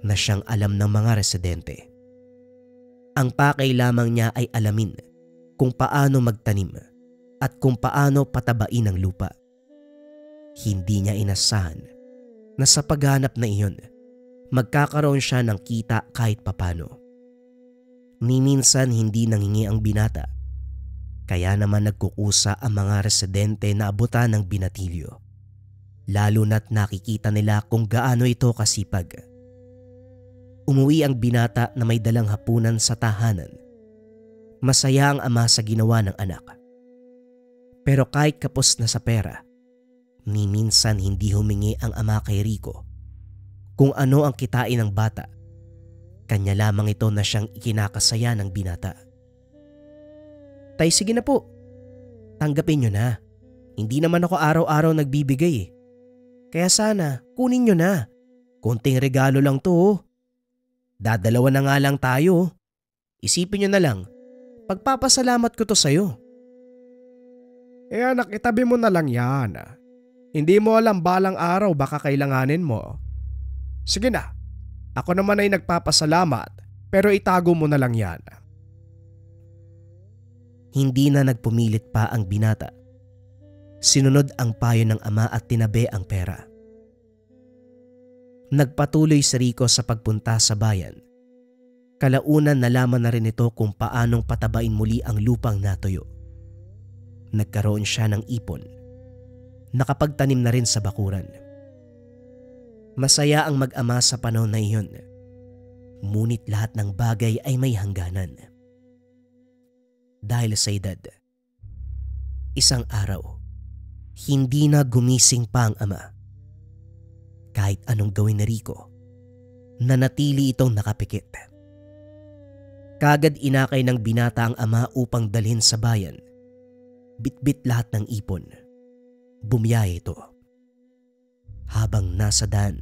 na siyang alam ng mga residente. Ang pakay lamang niya ay alamin kung paano magtanim at kung paano patabain ang lupa. Hindi niya inasahan na sa paghanap na iyon, magkakaroon siya ng kita kahit papano. Ni minsan hindi nangingi ang binata, kaya naman nagkukusa ang mga residente na abutan ng binatilyo, lalo na't nakikita nila kung gaano ito kasipag. Umuwi ang binata na may dalang hapunan sa tahanan. Masaya ang ama sa ginawa ng anak. Pero kahit kapos na sa pera, ni minsan hindi humingi ang ama kay Rico kung ano ang kitain ng bata. Kanya lamang ito na siyang ikinakasaya ng binata. Tay, sige na po. Tanggapin nyo na. Hindi naman ako araw-araw nagbibigay eh. Kaya sana, kunin nyo na. Konting regalo lang to oh. Dadalawa na nga lang tayo. Isipin nyo na lang, pagpapasalamat ko to sa'yo. Anak, itabi mo na lang yan. Hindi mo alam balang araw baka kailanganin mo. Sige na, ako naman ay nagpapasalamat pero itago mo na lang yan. Hindi na nagpumilit pa ang binata. Sinunod ang payo ng ama at tinabi ang pera. Nagpatuloy si Rico sa pagpunta sa bayan. Kalaunan nalaman na rin ito kung paanong patabain muli ang lupang natuyo. Nagkaroon siya ng ipon. Nakapagtanim na rin sa bakuran. Masaya ang mag-ama sa panahon na iyon. Ngunit lahat ng bagay ay may hangganan. dahil sa edad. Isang araw, hindi na gumising pa ang ama. Kahit anong gawin ni Rico, nanatili itong nakapikit. Kagad inakay ng binata ang ama upang dalhin sa bayan. Bitbit lahat ng ipon. Bumiyahe ito. Habang nasa daan,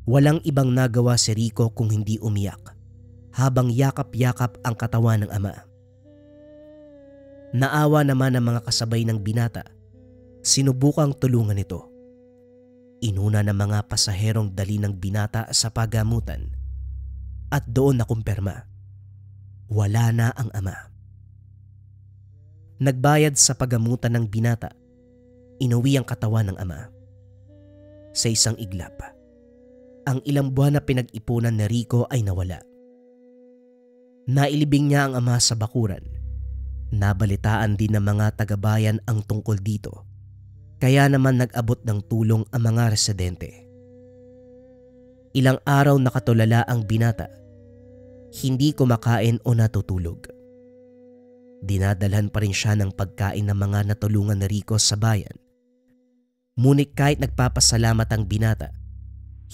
walang ibang nagawa si Rico kung hindi umiyak habang yakap-yakap ang katawan ng ama. Naawa naman ang mga kasabay ng binata. Sinubukang tulungan ito. Inuna ng mga pasaherong dali ng binata sa pagamutan at doon nakumpirma. Wala na ang ama. Nagbayad sa pagamutan ng binata. Inuwi ang katawan ng ama. Sa isang iglap, ang ilang buwan na pinag-ipunan ni Rico ay nawala. Nailibing niya ang ama sa bakuran. Nabalitaan din ng mga taga-bayan ang tungkol dito. Kaya naman nag-abot ng tulong ang mga residente. Ilang araw nakatulala ang binata. Hindi kumakain o natutulog. Dinadalhan pa rin siya ng pagkain ng mga natulungan ni Rico sa bayan. Ngunit kahit nagpapasalamat ang binata,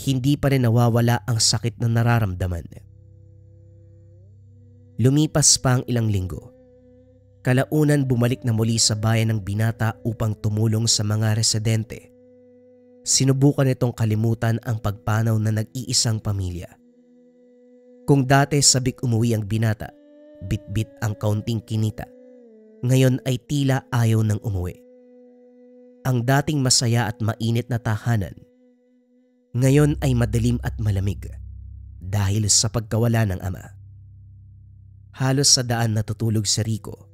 hindi pa rin nawawala ang sakit na nararamdaman. Lumipas pa ang ilang linggo. Kalaunan bumalik na muli sa bayan ng binata upang tumulong sa mga residente. Sinubukan nitong kalimutan ang pagpanaw na nag-iisang pamilya. Kung dati sabik umuwi ang binata, bit-bit ang kaunting kinita, ngayon ay tila ayaw ng umuwi. Ang dating masaya at mainit na tahanan, ngayon ay madilim at malamig dahil sa pagkawala ng ama. Halos sa daan natutulog si Rico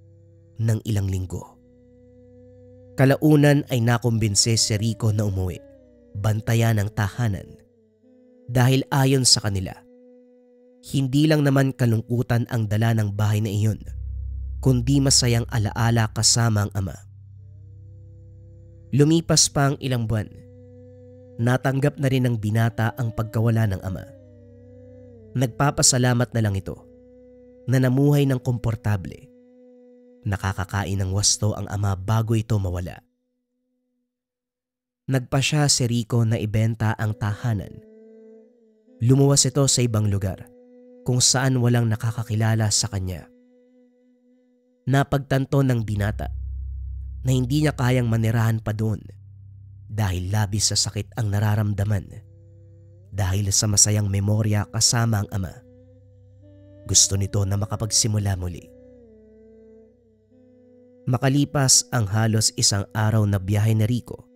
ng ilang linggo. Kalaunan ay nakumbinse si Rico na umuwi, bantayan ang tahanan. Dahil ayon sa kanila, hindi lang naman kalungkutan ang dala ng bahay na iyon, kundi masayang alaala kasama ang ama. Lumipas pa ang ilang buwan. Natanggap na rin ng binata ang pagkawala ng ama. Nagpapasalamat na lang ito na namuhay ng komportable. Nakakakain ng wasto ang ama bago ito mawala. Nagpasya si Rico na ibenta ang tahanan. Lumuwas ito sa ibang lugar kung saan walang nakakakilala sa kanya. Napagtanto ng binata na hindi niya kayang manirahan pa doon dahil labis sa sakit ang nararamdaman dahil sa masayang memorya kasama ang ama. Gusto nito na makapagsimula muli. Makalipas ang halos isang araw na biyahe ni Rico,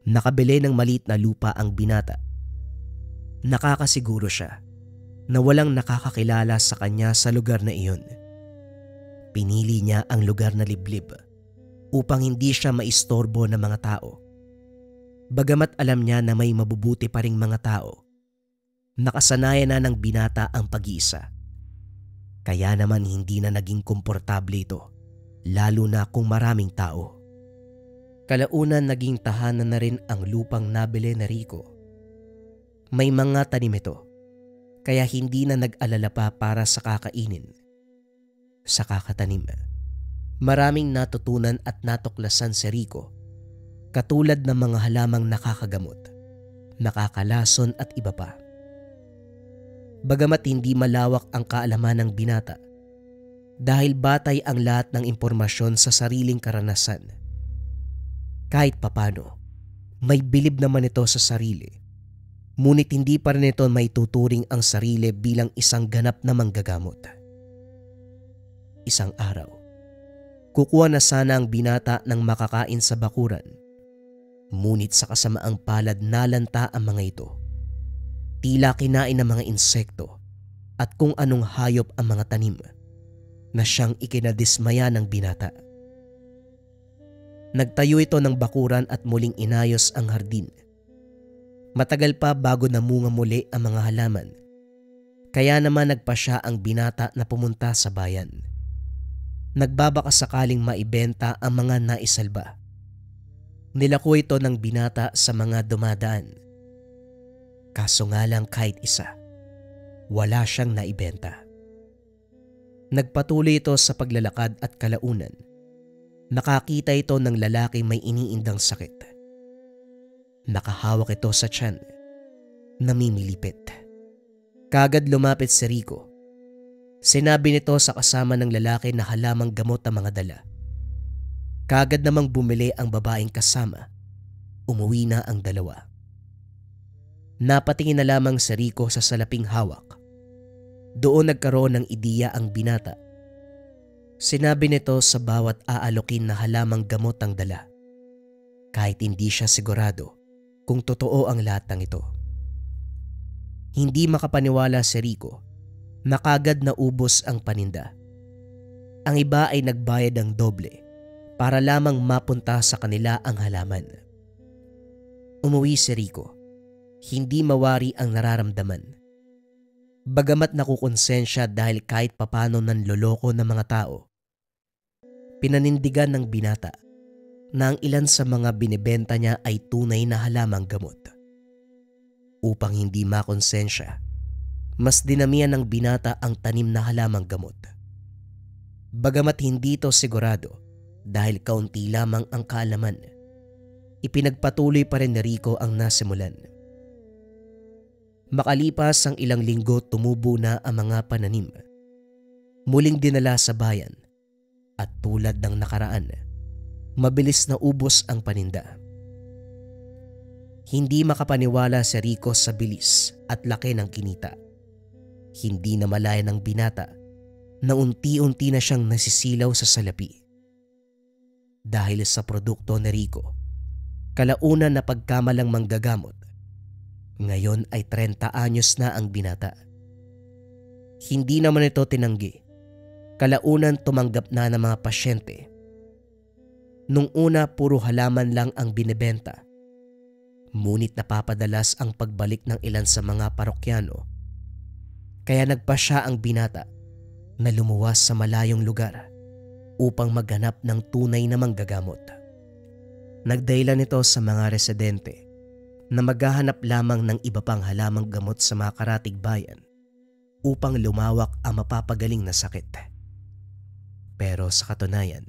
nakabili ng maliit na lupa ang binata. Nakakasiguro siya na walang nakakakilala sa kanya sa lugar na iyon. Pinili niya ang lugar na liblib upang hindi siya maistorbo ng mga tao. Bagamat alam niya na may mabubuti pa ring mga tao, nakasanayan na ng binata ang pag-iisa. Kaya naman hindi na naging komportable ito, lalo na kung maraming tao. Kalaunan naging tahanan na rin ang lupang nabili na Rico. May mga tanim ito, kaya hindi na nag-alala pa para sa kakainin. Sa kakatanim, maraming natutunan at natuklasan si Rico, katulad ng mga halamang nakakagamot, nakakalason at iba pa. Bagamat hindi malawak ang kaalaman ng binata, dahil batay ang lahat ng impormasyon sa sariling karanasan. Kahit papano, may bilib naman ito sa sarili. Ngunit hindi pa rin ito may tuturing ang sarili bilang isang ganap na manggagamot. Isang araw, kukuha na sana ang binata ng makakain sa bakuran. Ngunit sa kasamaang palad nalanta ang mga ito. Tila kinain ng mga insekto at kung anong hayop ang mga tanim na siyang ikinadismaya ng binata. Nagtayo ito ng bakuran at muling inayos ang hardin. Matagal pa bago namunga muli ang mga halaman. Kaya naman nagpasya ang binata na pumunta sa bayan. Nagbabaka sakaling maibenta ang mga naisalba. Nilako ito ng binata sa mga dumadaan. Kaso nga lang kahit isa, wala siyang naibenta. Nagpatuloy ito sa paglalakad at kalaunan. Nakakita ito ng lalaki may iniindang sakit. Nakahawak ito sa tiyan. Namimilipit. Kagad lumapit si Rico. Sinabi nito sa kasama ng lalaki na halamang gamot ang mga dala. Kagad namang bumili ang babaeng kasama. Umuwi na ang dalawa. Napatingin na lamang si Rico sa salaping hawak. Doon nagkaroon ng ideya ang binata. Sinabi nito sa bawat aalokin na halamang gamot ang dala. Kahit hindi siya sigurado kung totoo ang lahat ng ito. Hindi makapaniwala si Rico na kagad naubos ang paninda. Ang iba ay nagbayad ng doble para lamang mapunta sa kanila ang halaman. Umuwi si Rico. Hindi mawari ang nararamdaman. Bagamat nakukonsensya dahil kahit papano nanloloko ng mga tao, pinanindigan ng binata na ang ilan sa mga binibenta niya ay tunay na halamang gamot. Upang hindi makonsensya, mas dinamihan ng binata ang tanim na halamang gamot. Bagamat hindi ito sigurado dahil kaunti lamang ang kaalaman, ipinagpatuloy pa rin ni Rico ang nasimulan. Makalipas ang ilang linggo, tumubo na ang mga pananim. Muling dinala sa bayan at tulad ng nakaraan, mabilis na ubos ang paninda. Hindi makapaniwala si Rico sa bilis at laki ng kinita. Hindi na malaya ng binata na unti-unti na siyang nasisilaw sa salapi. Dahil sa produkto ni Rico, kalaunan na pagkamalang manggagamot, ngayon ay 30 anyos na ang binata. Hindi naman ito tinanggi. Kalaunan tumanggap na ng mga pasyente. Nung una puro halaman lang ang binibenta. Ngunit napapadalas ang pagbalik ng ilan sa mga parokyano. Kaya nagpasya ang binata na lumuwas sa malayong lugar upang maghanap ng tunay na manggagamot. Nagdahilan ito sa mga residente na maghahanap lamang ng iba pang halamang gamot sa mga karatig bayan upang lumawak ang mapapagaling na sakit. Pero sa katunayan,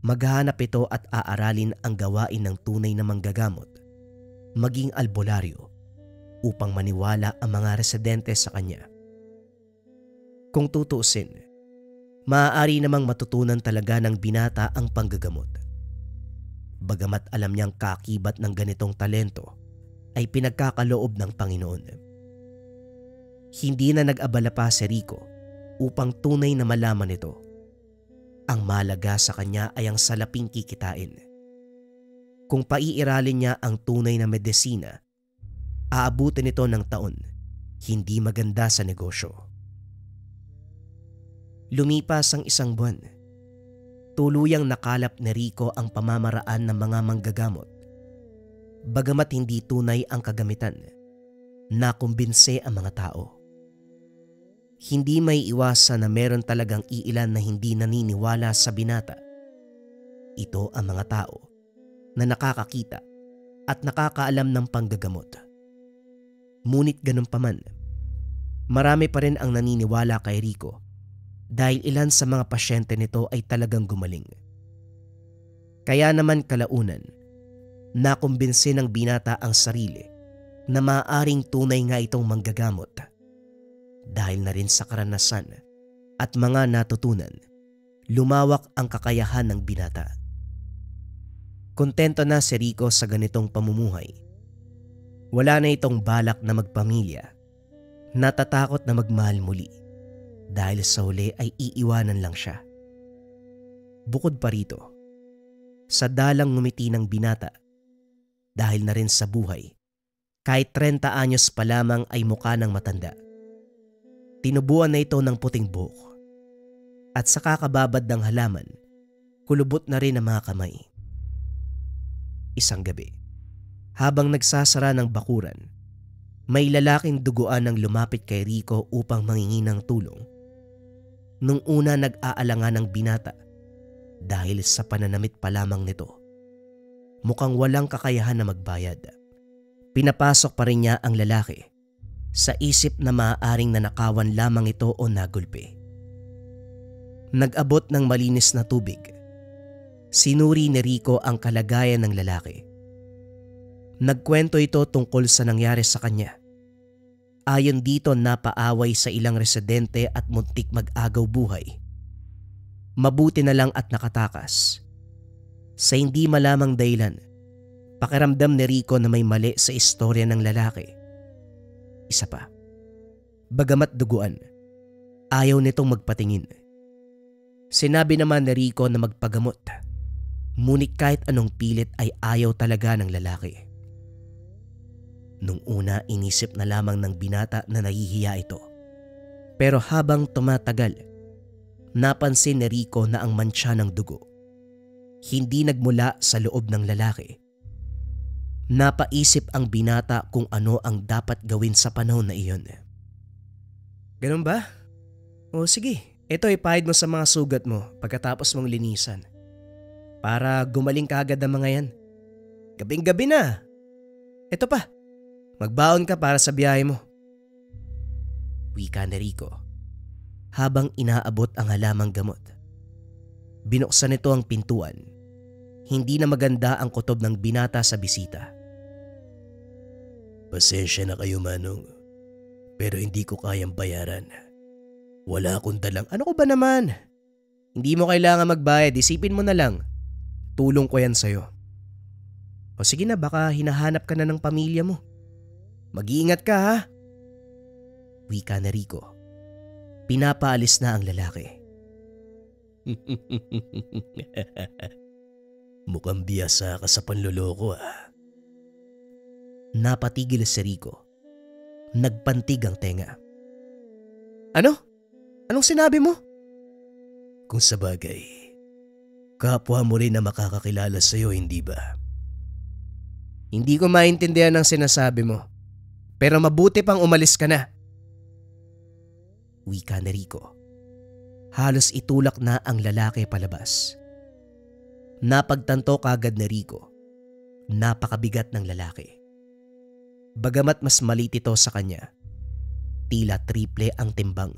maghahanap ito at aaralin ang gawain ng tunay na manggagamot, maging albularyo, upang maniwala ang mga residente sa kanya. Kung tutuusin, maaari namang matutunan talaga ng binata ang panggagamot. Bagamat alam niyang kakibat ng ganitong talento ay pinagkakaloob ng Panginoon. Hindi na nag-abala pa si Rico upang tunay na malaman ito. Ang mahalaga sa kanya ay ang salaping kikitain. Kung paiiralin niya ang tunay na medisina, aabutin ito ng taon, hindi maganda sa negosyo. Lumipas ang 1 buwan. Tuluyang nakalap ni Rico ang pamamaraan ng mga manggagamot. Bagamat hindi tunay ang kagamitan, nakumbinse ang mga tao. Hindi may iwasan na meron talagang iilan na hindi naniniwala sa binata. Ito ang mga tao na nakakakita at nakakaalam ng panggagamot. Ngunit ganun pa man, marami pa rin ang naniniwala kay Rico dahil ilan sa mga pasyente nito ay talagang gumaling. Kaya naman kalaunan, nakumbinse ng binata ang sarili na maaaring tunay nga itong manggagamot. Dahil na rin sa karanasan at mga natutunan, lumawak ang kakayahan ng binata. Kontento na si Rico sa ganitong pamumuhay. Wala na itong balak na magpamilya. Natatakot na magmahal muli dahil sa huli ay iiwanan lang siya. Bukod pa rito, sa dalang ngumiti ng binata, dahil na rin sa buhay, kahit 30 anyos pa lamang ay mukha ng matanda. Tinubuan na ito ng puting buhok at sa kakababad ng halaman, kulubot na rin ang mga kamay. Isang gabi, habang nagsasara ng bakuran, may lalaking duguan ang lumapit kay Rico upang mangingi ng tulong. Nung una nag-aalangan ng binata dahil sa pananamit pa lamang nito. Mukhang walang kakayahan na magbayad. Pinapasok pa rin niya ang lalaki sa isip na maaaring nanakawan lamang ito o nagulpi. Nag-abot ng malinis na tubig. Sinuri ni Rico ang kalagayan ng lalaki. Nagkwento ito tungkol sa nangyari sa kanya. Ayon dito, napaaway sa ilang residente at muntik mag-agaw buhay. Mabuti na lang at nakatakas. Sa hindi malamang dahilan, pakiramdam ni Rico na may mali sa istorya ng lalaki. Isa pa, bagamat duguan, ayaw nitong magpatingin. Sinabi naman ni Rico na magpagamot, ngunit kahit anong pilit ay ayaw talaga ng lalaki. Nung una, inisip na lamang ng binata na nahihiya ito. Pero habang tumatagal, napansin ni Rico na ang mantsa ng dugo hindi nagmula sa loob ng lalaki. Napaisip ang binata kung ano ang dapat gawin sa panahon na iyon. Ganun ba? O sige, ito ipahid mo sa mga sugat mo pagkatapos mong linisan. Para gumaling ka agad ang mga yan. Gabing-gabi na. Ito pa, magbaon ka para sa biyahe mo. Wika ni Rico habang inaabot ang halamang gamot. Binuksan nito ang pintuan. Hindi na maganda ang kutob ng binata sa bisita. Pasensya na kayo, Manong. Pero hindi ko kayang bayaran. Wala akong dalang... Ano ko ba naman? Hindi mo kailangan magbayad, isipin mo na lang. Tulong ko yan sa'yo. O sige na, baka hinahanap ka na ng pamilya mo. Mag-iingat ka ha. Wika ni Rico. Pinapaalis na ang lalaki. Mukhang biyasa ka sa panloloko ah. Napatigil si Rico. Nagpantig ang tenga. Ano? Anong sinabi mo? Kung sabagay, kapwa mo rin na makakakilala sa'yo, hindi ba? Hindi ko maintindihan ang sinasabi mo. Pero mabuti pang umalis ka na. Wika ni Rico. Halos itulak na ang lalaki palabas. Napagtanto kagad ni Rico. Napakabigat ng lalaki. Bagamat mas maliit ito sa kanya, tila triple ang timbang.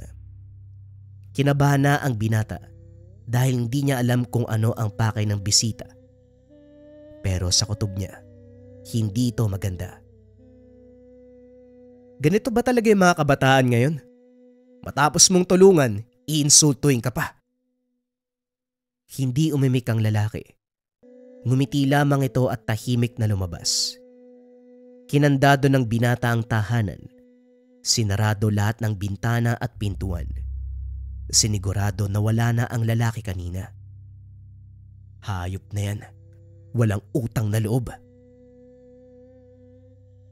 Kinabahan na ang binata dahil hindi niya alam kung ano ang pakay ng bisita. Pero sa kutob niya, hindi ito maganda. Ganito ba talaga yung mga kabataan ngayon? Matapos mong tulungan, iinsultuin ka pa. Hindi umimik ang lalaki. Ngumiti lamang ito at tahimik na lumabas. Kinandado ng binata ang tahanan. Sinarado lahat ng bintana at pintuan. Sinigurado na wala na ang lalaki kanina. Hayop na yan. Walang utang na loob.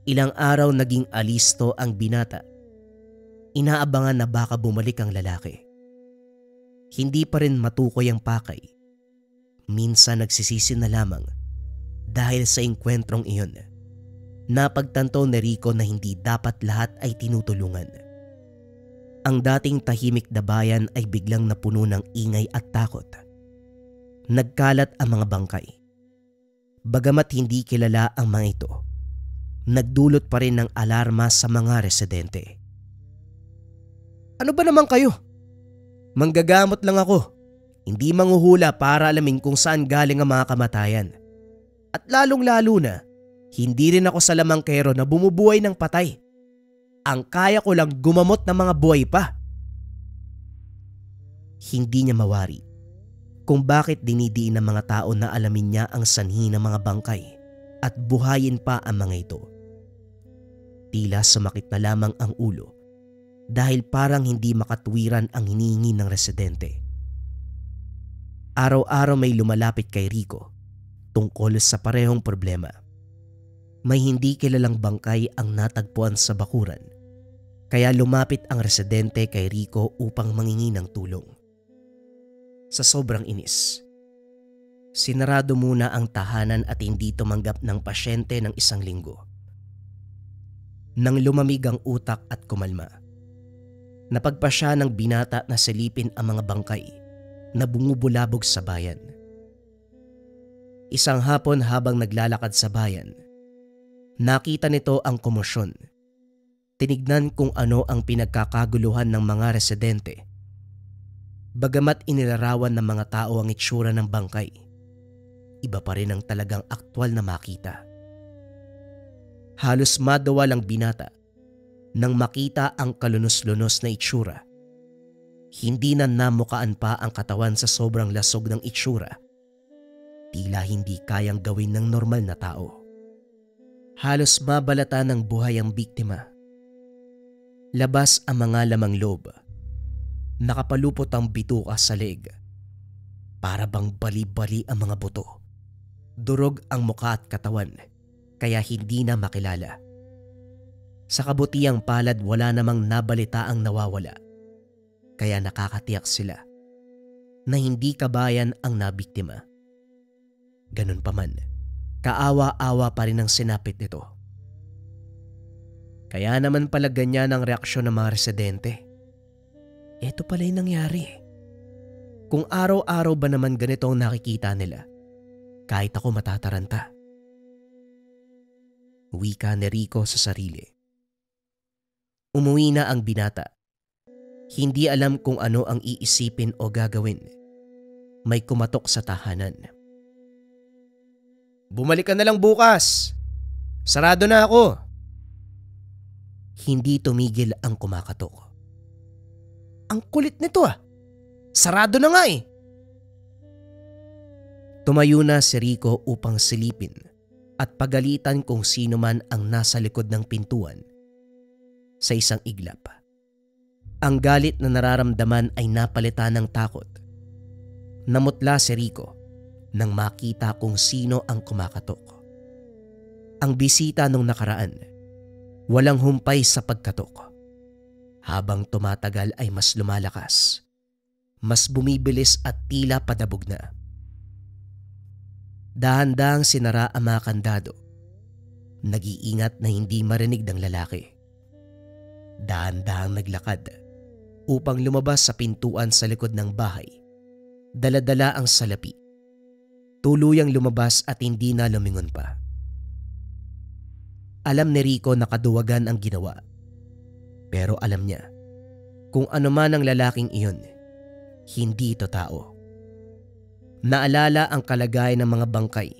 Ilang araw naging alisto ang binata. Inaabangan na baka bumalik ang lalaki. Hindi pa rin matukoy ang pakay. Minsan nagsisisi na lamang dahil sa engkwentrong iyon. Napagtanto ni Rico na hindi dapat lahat ay tinutulungan. Ang dating tahimik na bayan ay biglang napuno ng ingay at takot. Nagkalat ang mga bangkay. Bagamat hindi kilala ang mga ito, nagdulot pa rin ng alarma sa mga residente. Ano ba naman kayo? Manggagamot lang ako. Hindi manghuhula para alamin kung saan galing ang mga kamatayan. At lalong-lalo na, hindi rin ako salamangkero na bumubuhay ng patay. Ang kaya ko lang gumamot ng mga buhay pa. Hindi niya mawari kung bakit dinidiin ng mga tao na alamin niya ang sanhi ng mga bangkay at buhayin pa ang mga ito. Tila sumakit na lamang ang ulo dahil parang hindi makatwiran ang hinihingi ng residente. Araw-araw may lumalapit kay Rico tungkol sa parehong problema. May hindi kilalang bangkay ang natagpuan sa bakuran, kaya lumapit ang residente kay Rico upang mangingi ng tulong. Sa sobrang inis, sinarado muna ang tahanan at hindi tumanggap ng pasyente ng 1 linggo. Nang lumamig ang utak at kumalma, napagpasya ng binata na silipin ang mga bangkay na bumubulabog sa bayan. Isang hapon habang naglalakad sa bayan, nakita nito ang komosyon. Tinignan kung ano ang pinagkakaguluhan ng mga residente. Bagamat inilarawan ng mga tao ang itsura ng bangkay, iba pa rin ang talagang aktwal na makita. Halos madawal ang binata nang makita ang kalunos-lunos na itsura. Hindi na namukaan pa ang katawan sa sobrang lasog ng itsura. Tila hindi kayang gawin ng normal na tao. Halos mabalata ng buhay ang biktima. Labas ang mga lamang loob. Nakapalupot ang bituka sa leeg. Para bang bali-bali ang mga buto. Durog ang mukha at katawan, kaya hindi na makilala. Sa kabutiang palad wala namang nabalitaang nawawala. Kaya nakakatiyak sila na hindi kabayan ang nabiktima. Ganun pa man, kaawa-awa pa rin ang sinapit nito. Kaya naman pala ganyan ang reaksyon ng mga residente. Ito pala yung nangyari. Kung araw-araw ba naman ganito ang nakikita nila, kahit ako matataranta. Wika ni Rico sa sarili. Umuwi na ang binata. Hindi alam kung ano ang iisipin o gagawin. May kumatok sa tahanan. Bumalik ka na lang bukas. Sarado na ako. Hindi tumigil ang kumakatok. Ang kulit nito ah. Sarado na nga eh. Tumayo na si Rico upang silipin at pagalitan kung sino man ang nasa likod ng pintuan. Sa isang iglap, ang galit na nararamdaman ay napalitan ng takot. Namutla si Rico nang makita kung sino ang kumakatok. Ang bisita nung nakaraan, walang humpay sa pagkatok. Habang tumatagal ay mas lumalakas, mas bumibilis at tila padabog na. Dahan-dahang sinara ang mga kandado. Nag-iingat na hindi marinig ng lalaki. Dahan-dahang naglakad upang lumabas sa pintuan sa likod ng bahay. Dala-dala ang salapi. Tuluyang lumabas at hindi na lumingon pa. Alam ni Rico na kaduwagan ang ginawa. Pero alam niya, kung ano man ang lalaking iyon, hindi ito tao. Naalala ang kalagayan ng mga bangkay.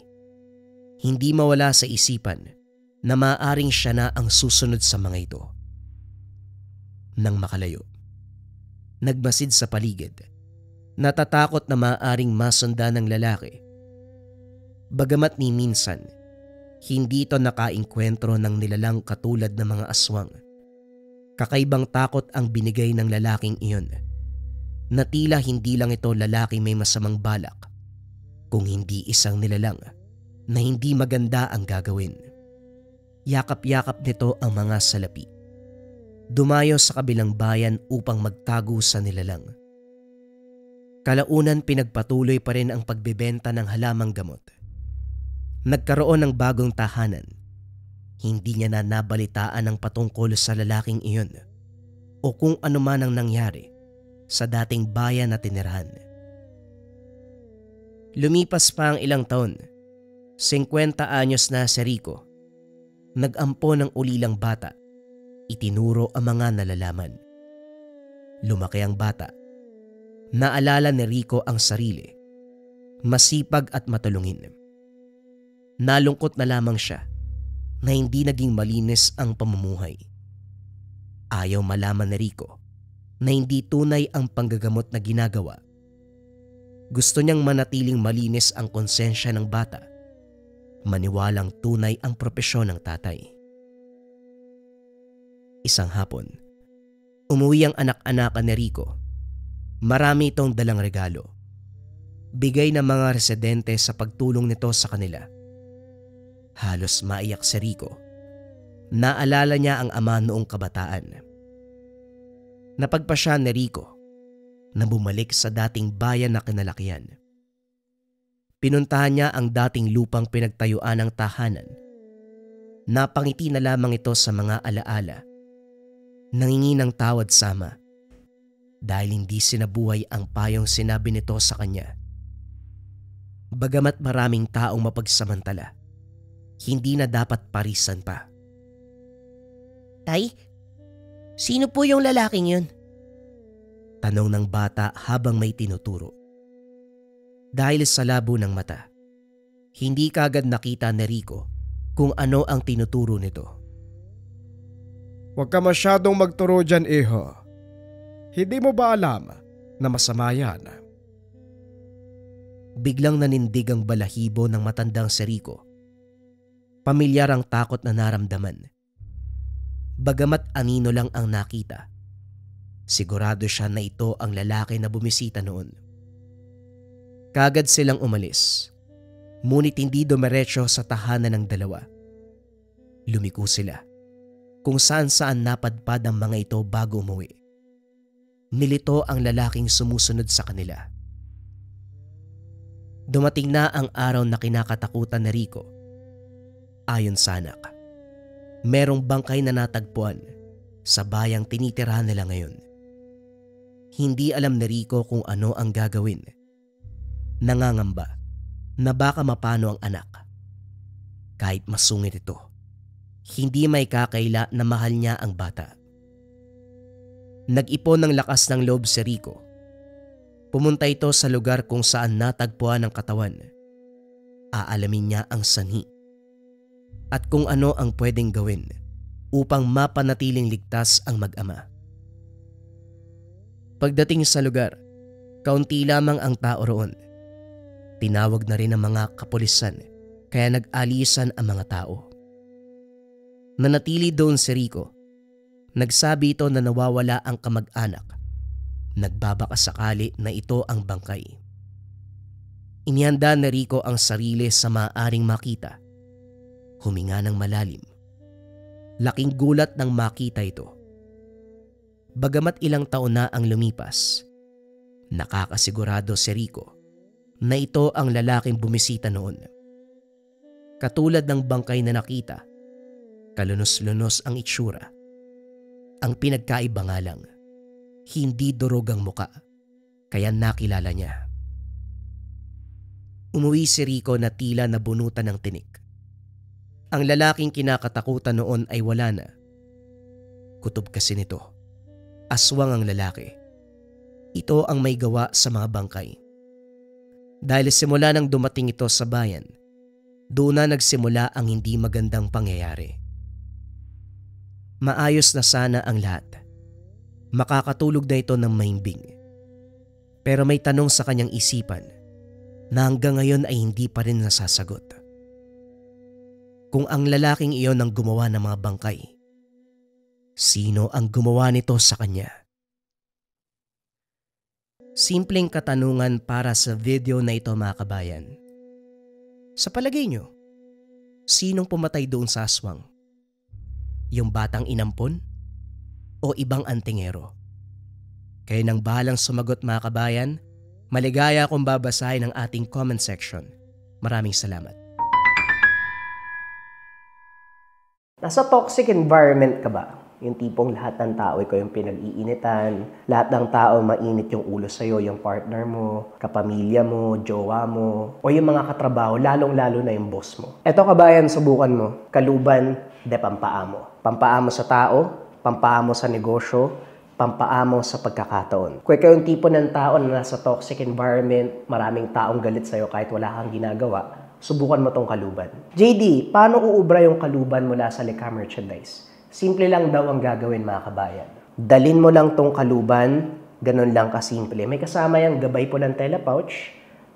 Hindi mawala sa isipan na maaaring siya na ang susunod sa mga ito. Nang makalayo, nagmasid sa paligid, natatakot na maaaring masundan ng lalaki. Bagamat ni minsan, hindi ito nakainkwentro ng nilalang katulad ng mga aswang. Kakaibang takot ang binigay ng lalaking iyon, na tila hindi lang ito lalaki may masamang balak, kung hindi isang nilalang na hindi maganda ang gagawin. Yakap-yakap nito ang mga salapi. Dumayo sa kabilang bayan upang magtago sa nilalang. Kalaunan pinagpatuloy pa rin ang pagbebenta ng halamang gamot. Nagkaroon ng bagong tahanan. Hindi niya na nabalitaan ang patungkol sa lalaking iyon o kung ano man ang nangyari sa dating bayan na tinirahan. Lumipas pa ang ilang taon, 50 anyos na si Rico. Nag-ampo ng ulilang bata, itinuro ang mga nalalaman. Lumaki ang bata. Naalala ni Rico ang sarili, masipag at matulungin. Nalungkot na lamang siya na hindi naging malinis ang pamumuhay. Ayaw malaman ni Rico na hindi tunay ang panggagamot na ginagawa. Gusto niyang manatiling malinis ang konsensya ng bata. Maniwalang tunay ang propesyon ng tatay. Isang hapon, umuwi ang anak-anakan ni Rico. Marami itong dalang regalo. Bigay ng mga residente sa pagtulong nito sa kanila. Halos maiyak si Rico. Naalala niya ang ama noong kabataan. Napagpasya ni Rico na bumalik sa dating bayan na kinalakihan. Pinuntahan niya ang dating lupang pinagtayuan ng tahanan. Napangiti na lamang ito sa mga alaala. Nangingi ng tawad sama dahil hindi sinabuhay ang payong sinabi nito sa kanya. Bagamat maraming taong mapagsamantala, hindi na dapat parisan pa. Tay, sino po yung lalaking yun? Tanong ng bata habang may tinuturo. Dahil sa labo ng mata, hindi kagad nakita ni Rico kung ano ang tinuturo nito. Huwag ka masyadong magturo dyan, iho. Hindi mo ba alam na masama yan? Biglang nanindig ang balahibo ng matandang si Rico. Pamilyar ang takot na naramdaman. Bagamat anino lang ang nakita, sigurado siya na ito ang lalaki na bumisita noon. Kagad silang umalis, ngunit hindi dumiretso sa tahanan ng dalawa. Lumiko sila kung saan-saan napadpad ang mga ito bago umuwi. Nilito ang lalaking sumusunod sa kanila. Dumating na ang araw na kinakatakutan ni Rico. Ayon sa anak, merong bangkay na natagpuan sa bayang tinitirahan nila ngayon. Hindi alam ni Rico kung ano ang gagawin. Nangangamba na baka mapano ang anak. Kahit masungit ito, hindi may kakaila na mahal niya ang bata. Nag-ipon ng lakas ng loob si Rico. Pumunta ito sa lugar kung saan natagpuan ang katawan. Aalamin niya ang sanhi at kung ano ang pwedeng gawin upang mapanatiling ligtas ang mag-ama. Pagdating sa lugar, kaunti lamang ang tao roon. Tinawag na rin ang mga kapulisan kaya nag-alisan ang mga tao. Nanatili doon si Rico. Nagsabi ito na nawawala ang kamag-anak. Nagbabaka sakali na ito ang bangkay. Inihanda ni Rico ang sarili sa maaaring makita. Huminga ng malalim. Laking gulat nang makita ito. Bagamat ilang taon na ang lumipas, nakakasigurado si Rico na ito ang lalaking bumisita noon. Katulad ng bangkay na nakita, kalunos-lunos ang itsura. Ang pinagkaiba nga lang, hindi durog ang muka, kaya nakilala niya. Umuwi si Rico na tila nabunutan ng tinik. Ang lalaking kinakatakutan noon ay wala na. Kutob kasi nito. Aswang ang lalaki. Ito ang may gawa sa mga bangkay. Dahil simula nang dumating ito sa bayan, doon na nagsimula ang hindi magandang pangyayari. Maayos na sana ang lahat. Makakatulog na ito ng mahimbing. Pero may tanong sa kanyang isipan na hanggang ngayon ay hindi pa rin nasasagot. Kung ang lalaking iyon ang gumawa ng mga bangkay, sino ang gumawa nito sa kanya? Simpleng katanungan para sa video na ito mga kabayan. Sa palagay nyo, sinong pumatay doon sa aswang? Yung batang inampon? O ibang antingero? Kayo nang bahalang sumagot mga kabayan. Maligaya akong babasahin ang ating comment section. Maraming salamat. Nasa toxic environment ka ba? Yung tipong lahat ng tao ikaw yung pinag-iinitan, lahat ng tao mainit yung ulo sa'yo, yung partner mo, kapamilya mo, jowa mo, o yung mga katrabaho, lalong-lalo na yung boss mo. Eto kabayan, subukan mo. Kaluban, de pampaamo. Pampaamo sa tao, pampaamo sa negosyo, pampaamo sa pagkakataon. Kung ikaw yung tipo ng tao na nasa toxic environment, maraming taong galit sa'yo kahit wala kang ginagawa, subukan mo tong kaluban. JD, paano uubra yung kaluban mula sa Lika Merchandise? Simple lang daw ang gagawin mga kabayan. Dalin mo lang tong kaluban, ganun lang kasimple. May kasama yung gabay po ng tela pouch.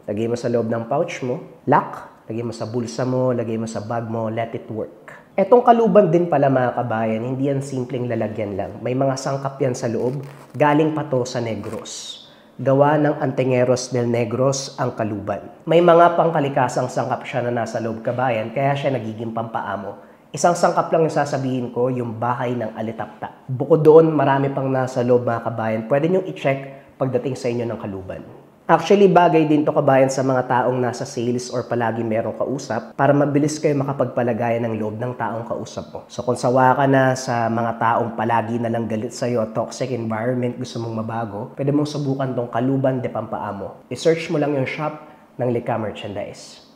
Lagay mo sa loob ng pouch mo. Lock, lagay mo sa bulsa mo, lagay mo sa bag mo, let it work. Etong kaluban din pala mga kabayan, hindi yan simpleng lalagyan lang. May mga sangkap yan sa loob, galing pa to sa Negros. Gawa ng Antingeros del Negros ang kaluban. May mga pangkalikasang sangkap siya na nasa loob kabayan, kaya siya nagiging pampaamo. Isang sangkap lang yung sasabihin ko, yung bahay ng alitapta. Bukod doon, marami pang nasa loob mga kabayan. Pwede nyo i-check pagdating sa inyo ng kaluban. Actually, bagay din to kabayan sa mga taong nasa sales or palagi merong kausap para mabilis kayo makapagpalagayan ng loob ng taong kausap mo. So kung sawa ka na sa mga taong palagi na lang galit sa'yo, toxic environment, gusto mong mabago, pwede mong subukan tong Kaluban de Pampaamo. I-search mo lang yung shop ng Lika Merchandise.